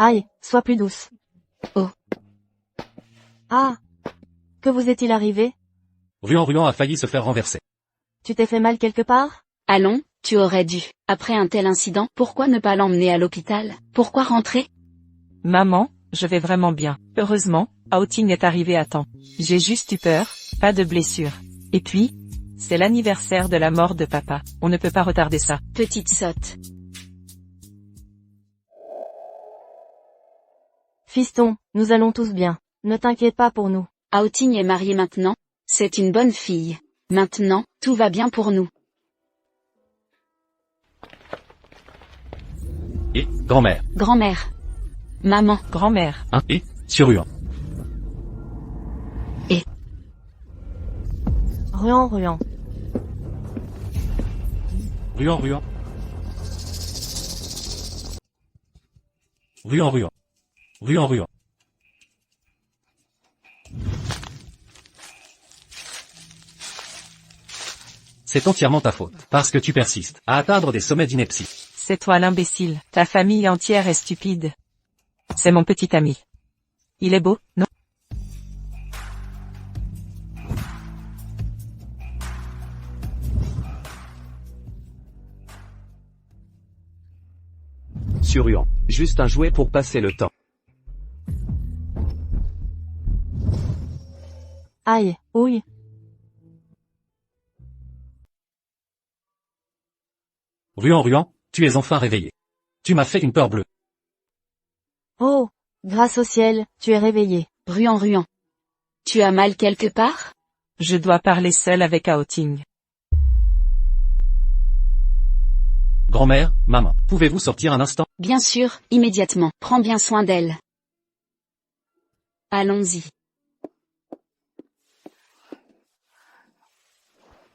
Aïe, sois plus douce. Oh. Ah. Que vous est-il arrivé? Ruan Ruan a failli se faire renverser. Tu t'es fait mal quelque part? Allons, tu aurais dû. Après un tel incident, pourquoi ne pas l'emmener à l'hôpital? Pourquoi rentrer? Maman, je vais vraiment bien. Heureusement, Haoting est arrivé à temps. J'ai juste eu peur, pas de blessure. Et puis, c'est l'anniversaire de la mort de papa. On ne peut pas retarder ça. Petite sotte. Fiston, nous allons tous bien. Ne t'inquiète pas pour nous. Haoting est mariée maintenant. C'est une bonne fille. Maintenant, tout va bien pour nous. Et, grand-mère. Grand-mère. Maman. Grand-mère. Et, Surian. Ruan Ruan. Ruan Ruan. Ruan Ruan. Ruan Ruan. C'est entièrement ta faute, parce que tu persistes à atteindre des sommets d'ineptie. C'est toi l'imbécile. Ta famille entière est stupide. C'est mon petit ami. Il est beau, non? Surian, juste un jouet pour passer le temps. Aïe, ouille. Ruan Ruan, tu es enfin réveillé. Tu m'as fait une peur bleue. Oh, grâce au ciel, tu es réveillé. Ruan Ruan. Tu as mal quelque part? Je dois parler seul avec Haoting. Grand-mère, maman, pouvez-vous sortir un instant? Bien sûr, immédiatement. Prends bien soin d'elle. Allons-y.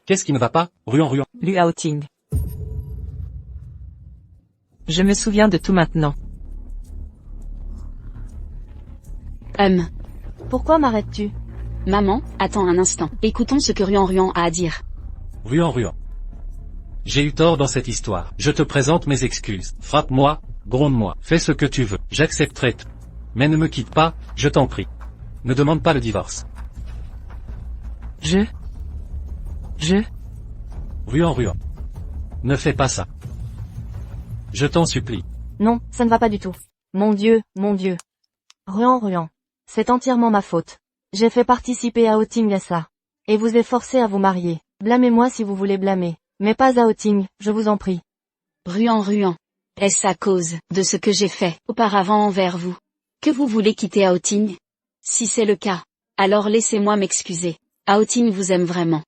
Qu'est-ce qui ne va pas, Ruan Ruan? Liu Haoting. Je me souviens de tout maintenant. Pourquoi m'arrêtes-tu? Maman, attends un instant. Écoutons ce que Ruan Ruan a à dire. Ruan Ruan. J'ai eu tort dans cette histoire. Je te présente mes excuses. Frappe-moi, gronde-moi, fais ce que tu veux. J'accepterai tout. Mais ne me quitte pas, je t'en prie. Ne demande pas le divorce. Ruan Ruan. Ne fais pas ça. Je t'en supplie. Non, ça ne va pas du tout. Mon Dieu, mon Dieu. Ruan Ruan. C'est entièrement ma faute. J'ai fait participer Haoting à ça. Et vous ai forcé à vous marier. Blâmez-moi si vous voulez blâmer. Mais pas Haoting, je vous en prie. Ruan Ruan. Est-ce à cause de ce que j'ai fait auparavant envers vous que vous voulez quitter Haoting? Si c'est le cas, alors laissez-moi m'excuser. Haoting vous aime vraiment.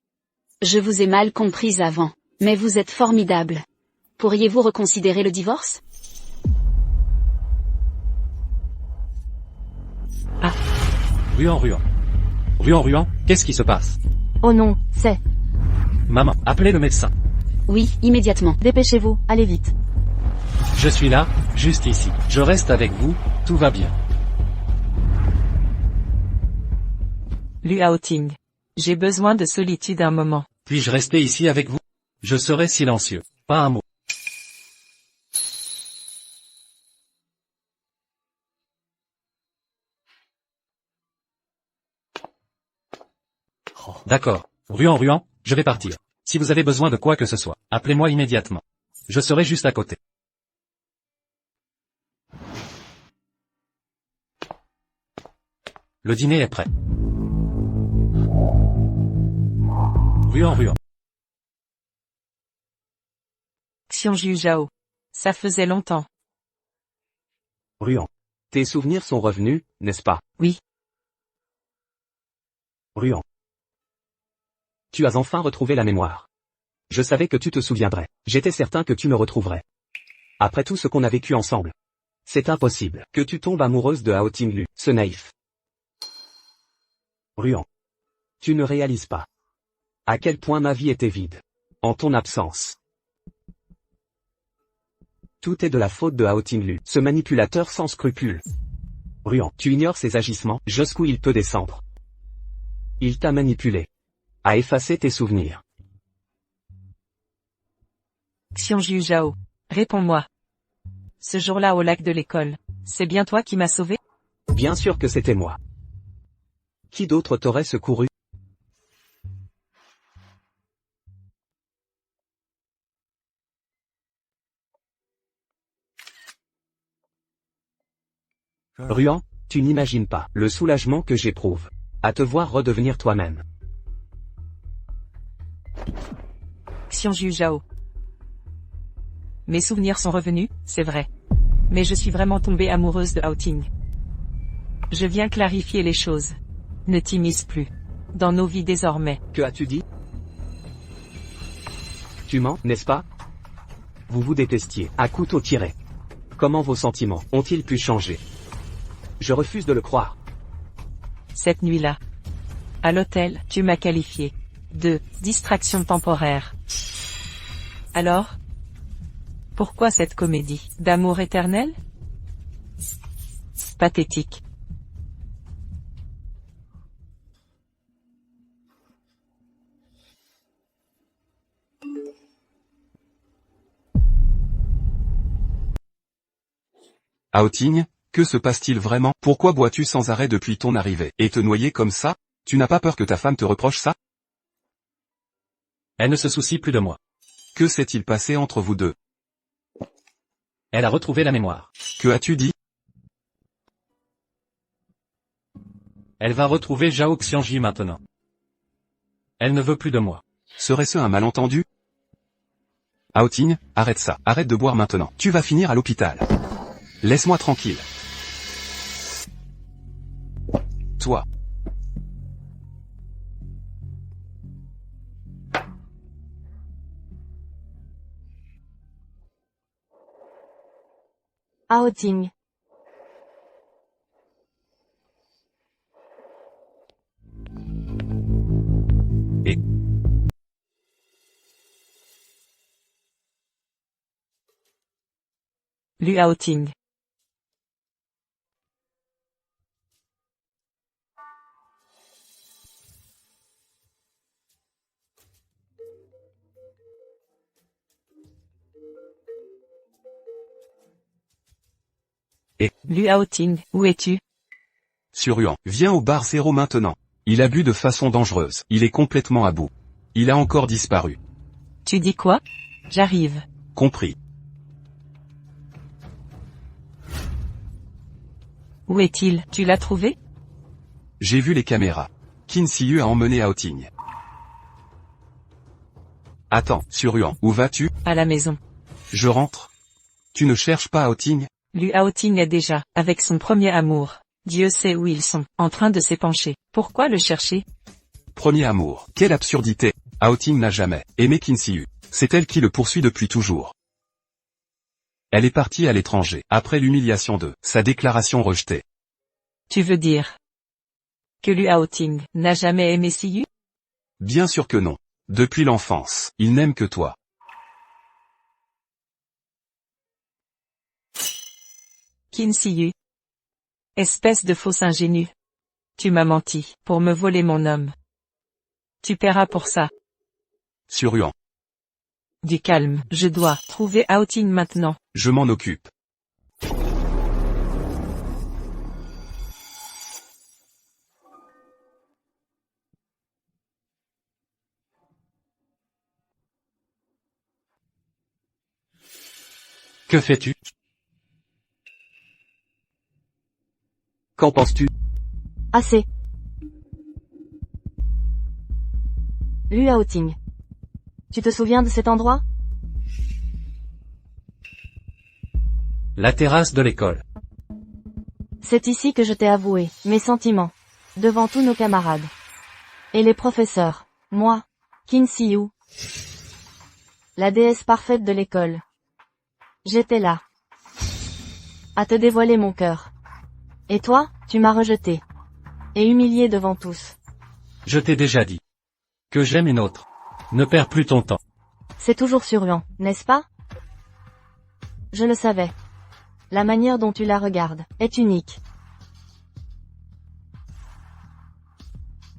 Je vous ai mal comprise avant, mais vous êtes formidable. Pourriez-vous reconsidérer le divorce? Ruan Ruan. Ruan Ruan, qu'est-ce qui se passe? Oh non, c'est... Maman, appelez le médecin. Oui, immédiatement. Dépêchez-vous, allez vite. Je suis là, juste ici. Je reste avec vous, tout va bien. Lu Haoting. J'ai besoin de solitude un moment. Puis-je rester ici avec vous? Je serai silencieux. Pas un mot. D'accord. Ruan, je vais partir. Si vous avez besoin de quoi que ce soit, appelez-moi immédiatement. Je serai juste à côté. Le dîner est prêt. Ruan. Xianju Zhao. Ça faisait longtemps. Ruan. Tes souvenirs sont revenus, n'est-ce pas? Oui. Ruan. Tu as enfin retrouvé la mémoire. Je savais que tu te souviendrais. J'étais certain que tu me retrouverais. Après tout ce qu'on a vécu ensemble. C'est impossible que tu tombes amoureuse de Hao Tinglu, ce naïf. Ruan. Tu ne réalises pas à quel point ma vie était vide. En ton absence. Tout est de la faute de Hao Tinglu, ce manipulateur sans scrupules. Ruan, tu ignores ses agissements, jusqu'où il peut descendre. Il t'a manipulé. A effacé tes souvenirs. Xianju Zhao. Réponds-moi. Ce jour-là au lac de l'école, c'est bien toi qui m'as sauvé? Bien sûr que c'était moi. Qui d'autre t'aurait secouru? Ruan, tu n'imagines pas le soulagement que j'éprouve à te voir redevenir toi-même. Xianju Zhao. Mes souvenirs sont revenus, c'est vrai. Mais je suis vraiment tombée amoureuse de Haoting. Je viens clarifier les choses. Ne t'immisce plus dans nos vies désormais. Que as-tu dit? Tu mens, n'est-ce pas? Vous vous détestiez, à couteau tiré. Comment vos sentiments ont-ils pu changer? Je refuse de le croire. Cette nuit-là, à l'hôtel, tu m'as qualifié de distraction temporaire. Alors, pourquoi cette comédie d'amour éternel? Pathétique. Haoting, que se passe-t-il vraiment? Pourquoi bois-tu sans arrêt depuis ton arrivée? Et te noyer comme ça? Tu n'as pas peur que ta femme te reproche ça? Elle ne se soucie plus de moi. Que s'est-il passé entre vous deux? Elle a retrouvé la mémoire. Que as-tu dit? Elle va retrouver Zhao Xianji maintenant. Elle ne veut plus de moi. Serait-ce un malentendu? Haoting, arrête ça. Arrête de boire maintenant. Tu vas finir à l'hôpital. Laisse-moi tranquille. Toi. Haoting. Et Lu Haoting. Lu Haoting, où es-tu? Ruan, viens au bar 0 maintenant. Il a bu de façon dangereuse. Il est complètement à bout. Il a encore disparu. Tu dis quoi? J'arrive. Compris. Où est-il? Tu l'as trouvé? J'ai vu les caméras. Qin Siyu a emmené Haoting. Attends, Ruan, où vas-tu? À la maison. Je rentre. Tu ne cherches pas Haoting? Lu Haoting est déjà, avec son premier amour. Dieu sait où ils sont, en train de s'épancher. Pourquoi le chercher? Premier amour. Quelle absurdité. Haoting n'a jamais aimé Qin Siyu. C'est elle qui le poursuit depuis toujours. Elle est partie à l'étranger, après l'humiliation de sa déclaration rejetée. Tu veux dire que Lu Haoting n'a jamais aimé Siyu? Bien sûr que non. Depuis l'enfance, il n'aime que toi. Qin Siyu. Espèce de fausse ingénue. Tu m'as menti, pour me voler mon homme. Tu paieras pour ça. Surhuan. Du calme, je dois trouver Aoting maintenant. Je m'en occupe. Que fais-tu? Qu'en penses-tu? Assez. Lu Aoting. Tu te souviens de cet endroit? La terrasse de l'école. C'est ici que je t'ai avoué mes sentiments. Devant tous nos camarades. Et les professeurs. Moi. Qin Siyu. La déesse parfaite de l'école. J'étais là. À te dévoiler mon cœur. Et toi, tu m'as rejeté. Et humilié devant tous. Je t'ai déjà dit. Que j'aime une autre. Ne perds plus ton temps. C'est toujours Surhuan, n'est-ce pas? Je le savais. La manière dont tu la regardes est unique.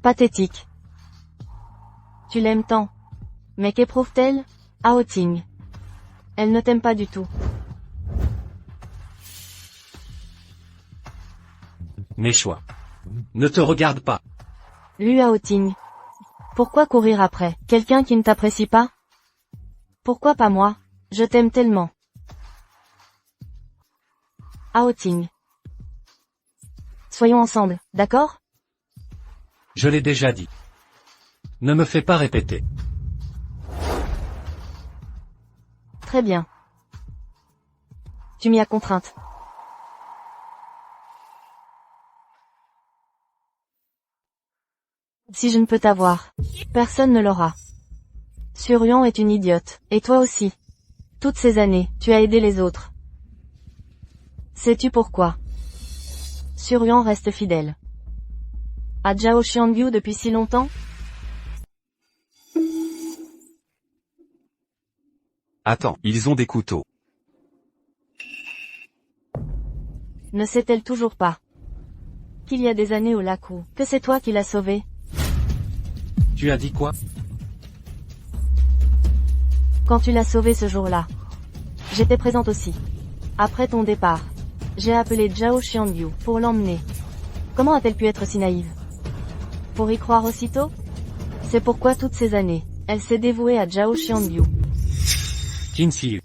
Pathétique. Tu l'aimes tant. Mais qu'éprouve-t-elle? Aoting. Elle ne t'aime pas du tout. Mes choix. Ne te regarde pas. Lu Aoting. Pourquoi courir après quelqu'un qui ne t'apprécie pas? Pourquoi pas moi? Je t'aime tellement. Aoting. Soyons ensemble, d'accord? Je l'ai déjà dit. Ne me fais pas répéter. Très bien. Tu m'y as contrainte. Si je ne peux t'avoir, personne ne l'aura. Surhuan est une idiote, et toi aussi. Toutes ces années, tu as aidé les autres. Sais-tu pourquoi? Surhuan reste fidèle. À Zhao Xiangyu depuis si longtemps? Attends, ils ont des couteaux. Ne sait-elle toujours pas qu'il y a des années au lac où, que c'est toi qui l'as sauvé? Tu as dit quoi? Quand tu l'as sauvé ce jour-là. J'étais présente aussi. Après ton départ. J'ai appelé Zhao Xiangyu pour l'emmener. Comment a-t-elle pu être si naïve? Pour y croire aussitôt? C'est pourquoi toutes ces années, elle s'est dévouée à Zhao Xiangyu. Qin Siyu.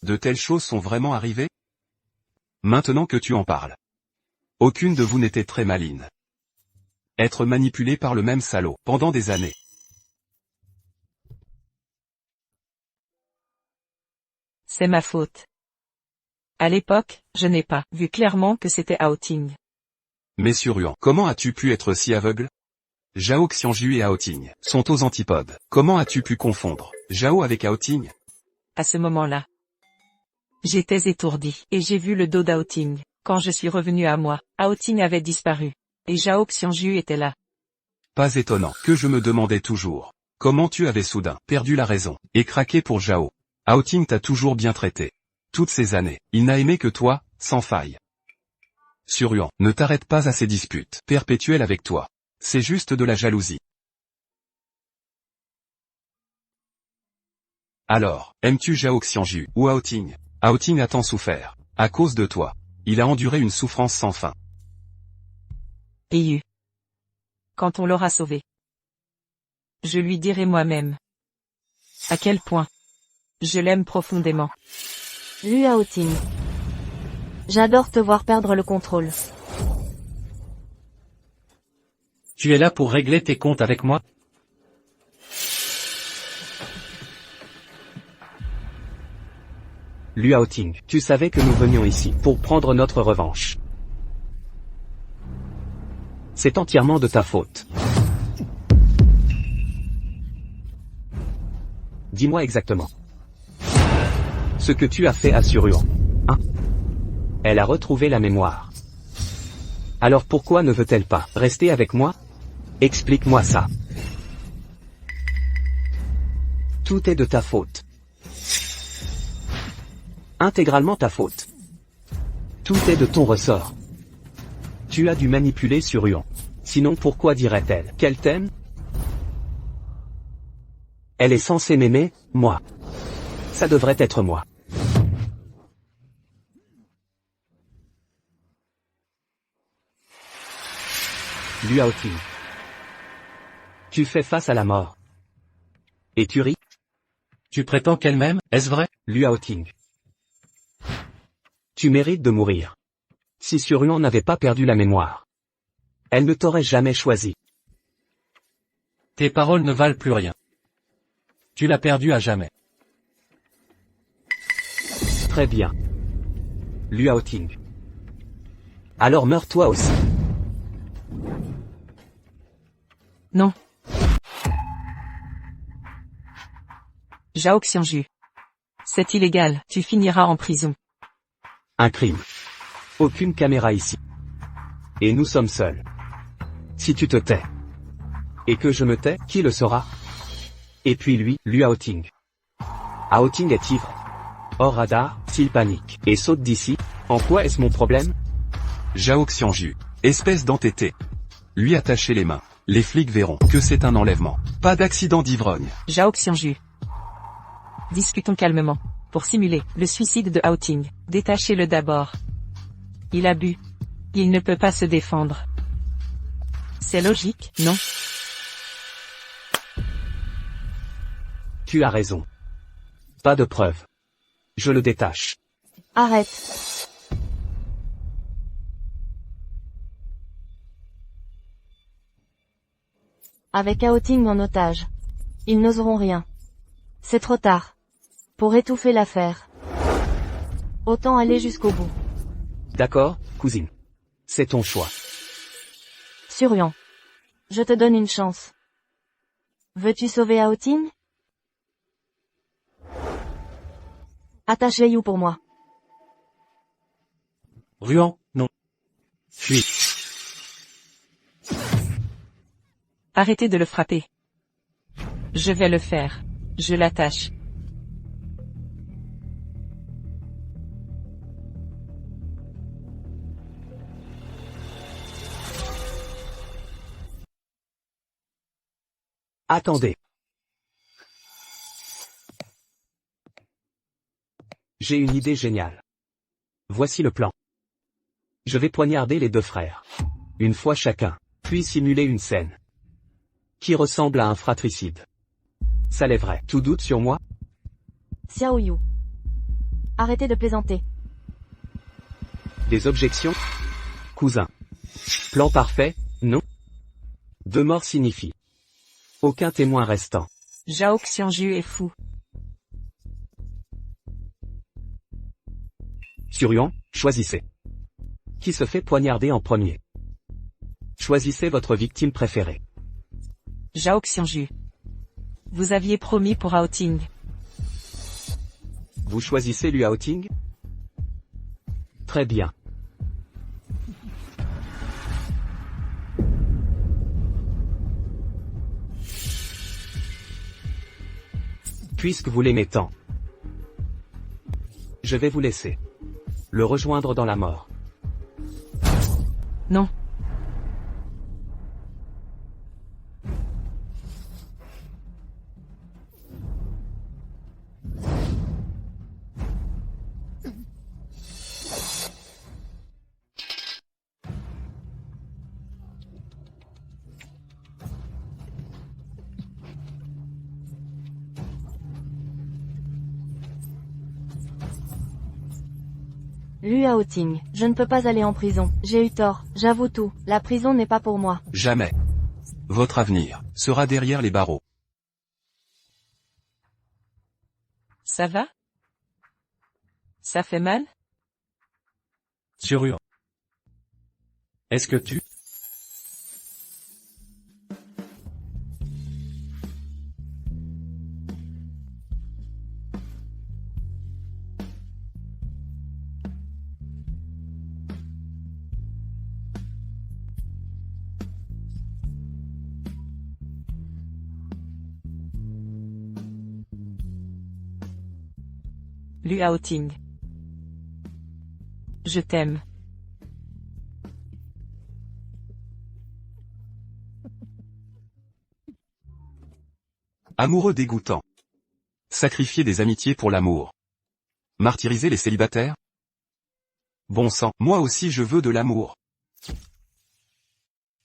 De telles choses sont vraiment arrivées? Maintenant que tu en parles. Aucune de vous n'était très maligne. Être manipulé par le même salaud, pendant des années. C'est ma faute. À l'époque, je n'ai pas vu clairement que c'était Aoting. Mais Surhuan, comment as-tu pu être si aveugle? Zhao Xiangju et Aoting sont aux antipodes. Comment as-tu pu confondre Zhao avec Aoting? À ce moment-là, j'étais étourdi, et j'ai vu le dos d'Aoting. Quand je suis revenu à moi, Aoting avait disparu. Et Zhao Xiangju était là. Pas étonnant que je me demandais toujours. Comment tu avais soudain perdu la raison, et craqué pour Zhao? Aoting t'a toujours bien traité. Toutes ces années, il n'a aimé que toi, sans faille. Surhuan, ne t'arrête pas à ces disputes perpétuelles avec toi. C'est juste de la jalousie. Alors, aimes-tu Zhao Xiangju ou Aoting? Aoting a tant souffert. À cause de toi. Il a enduré une souffrance sans fin. Et quand on l'aura sauvé, je lui dirai moi-même à quel point je l'aime profondément. Lu Aoting. J'adore te voir perdre le contrôle. Tu es là pour régler tes comptes avec moi? Lu Aoting, tu savais que nous venions ici pour prendre notre revanche. C'est entièrement de ta faute. Dis-moi exactement. Ce que tu as fait à Surhuan. Hein? Elle a retrouvé la mémoire. Alors pourquoi ne veut-elle pas rester avec moi? Explique-moi ça. Tout est de ta faute. Intégralement ta faute. Tout est de ton ressort. Tu as dû manipuler Surion. Sinon pourquoi dirait-elle qu'elle t'aime? Elle est censée m'aimer, moi. Ça devrait être moi. Luaoting. Tu fais face à la mort. Et tu ris? Tu prétends qu'elle m'aime, est-ce vrai? Luaoting. Tu mérites de mourir. Si Surion n'avait pas perdu la mémoire, elle ne t'aurait jamais choisi. Tes paroles ne valent plus rien. Tu l'as perdue à jamais. Très bien. Luaoting. Alors meurs toi aussi. Non. Zhao Xianju. C'est illégal, tu finiras en prison. Un crime. Aucune caméra ici. Et nous sommes seuls. Si tu te tais. Et que je me tais, qui le saura? Et puis lui, Luaoting. Aoting est ivre. Hors radar, s'il panique et saute d'ici, en quoi est-ce mon problème? Zhao Xianju. Espèce d'entêté. Lui attacher les mains. Les flics verront que c'est un enlèvement. Pas d'accident d'ivrogne. Zhao Xianju. Discutons calmement. Pour simuler le suicide de Aoting, détachez-le d'abord. Il a bu. Il ne peut pas se défendre. C'est logique, non? Tu as raison. Pas de preuve. Je le détache. Arrête. Avec Aoting en otage. Ils n'oseront rien. C'est trop tard. Pour étouffer l'affaire. Autant aller jusqu'au bout. D'accord, cousine. C'est ton choix. Surion. Je te donne une chance. Veux-tu sauver Aoting? Attache Yu pour moi. Ruan, non. Fuis. Arrêtez de le frapper. Je vais le faire. Je l'attache. Attendez. J'ai une idée géniale. Voici le plan. Je vais poignarder les deux frères. Une fois chacun, puis simuler une scène qui ressemble à un fratricide. Ça lèverait tout doute sur moi? Xiao Yu. Arrêtez de plaisanter. Des objections? Cousin. Plan parfait, non? Deux morts signifie aucun témoin restant. Zhao Xianju est fou. Surion, choisissez. Qui se fait poignarder en premier? Choisissez votre victime préférée. Zhao Xianju. Vous aviez promis pour Aoting. Vous choisissez Luaoting? Très bien. Puisque vous l'aimez tant, je vais vous laisser le rejoindre dans la mort. Non. Lu Aoting, je ne peux pas aller en prison. J'ai eu tort, j'avoue tout. La prison n'est pas pour moi. Jamais. Votre avenir sera derrière les barreaux. Ça va? Ça fait mal? Sur Ruan. Est-ce que tu... Lu Aoting. Je t'aime. Amoureux dégoûtant. Sacrifier des amitiés pour l'amour. Martyriser les célibataires? Bon sang, moi aussi je veux de l'amour.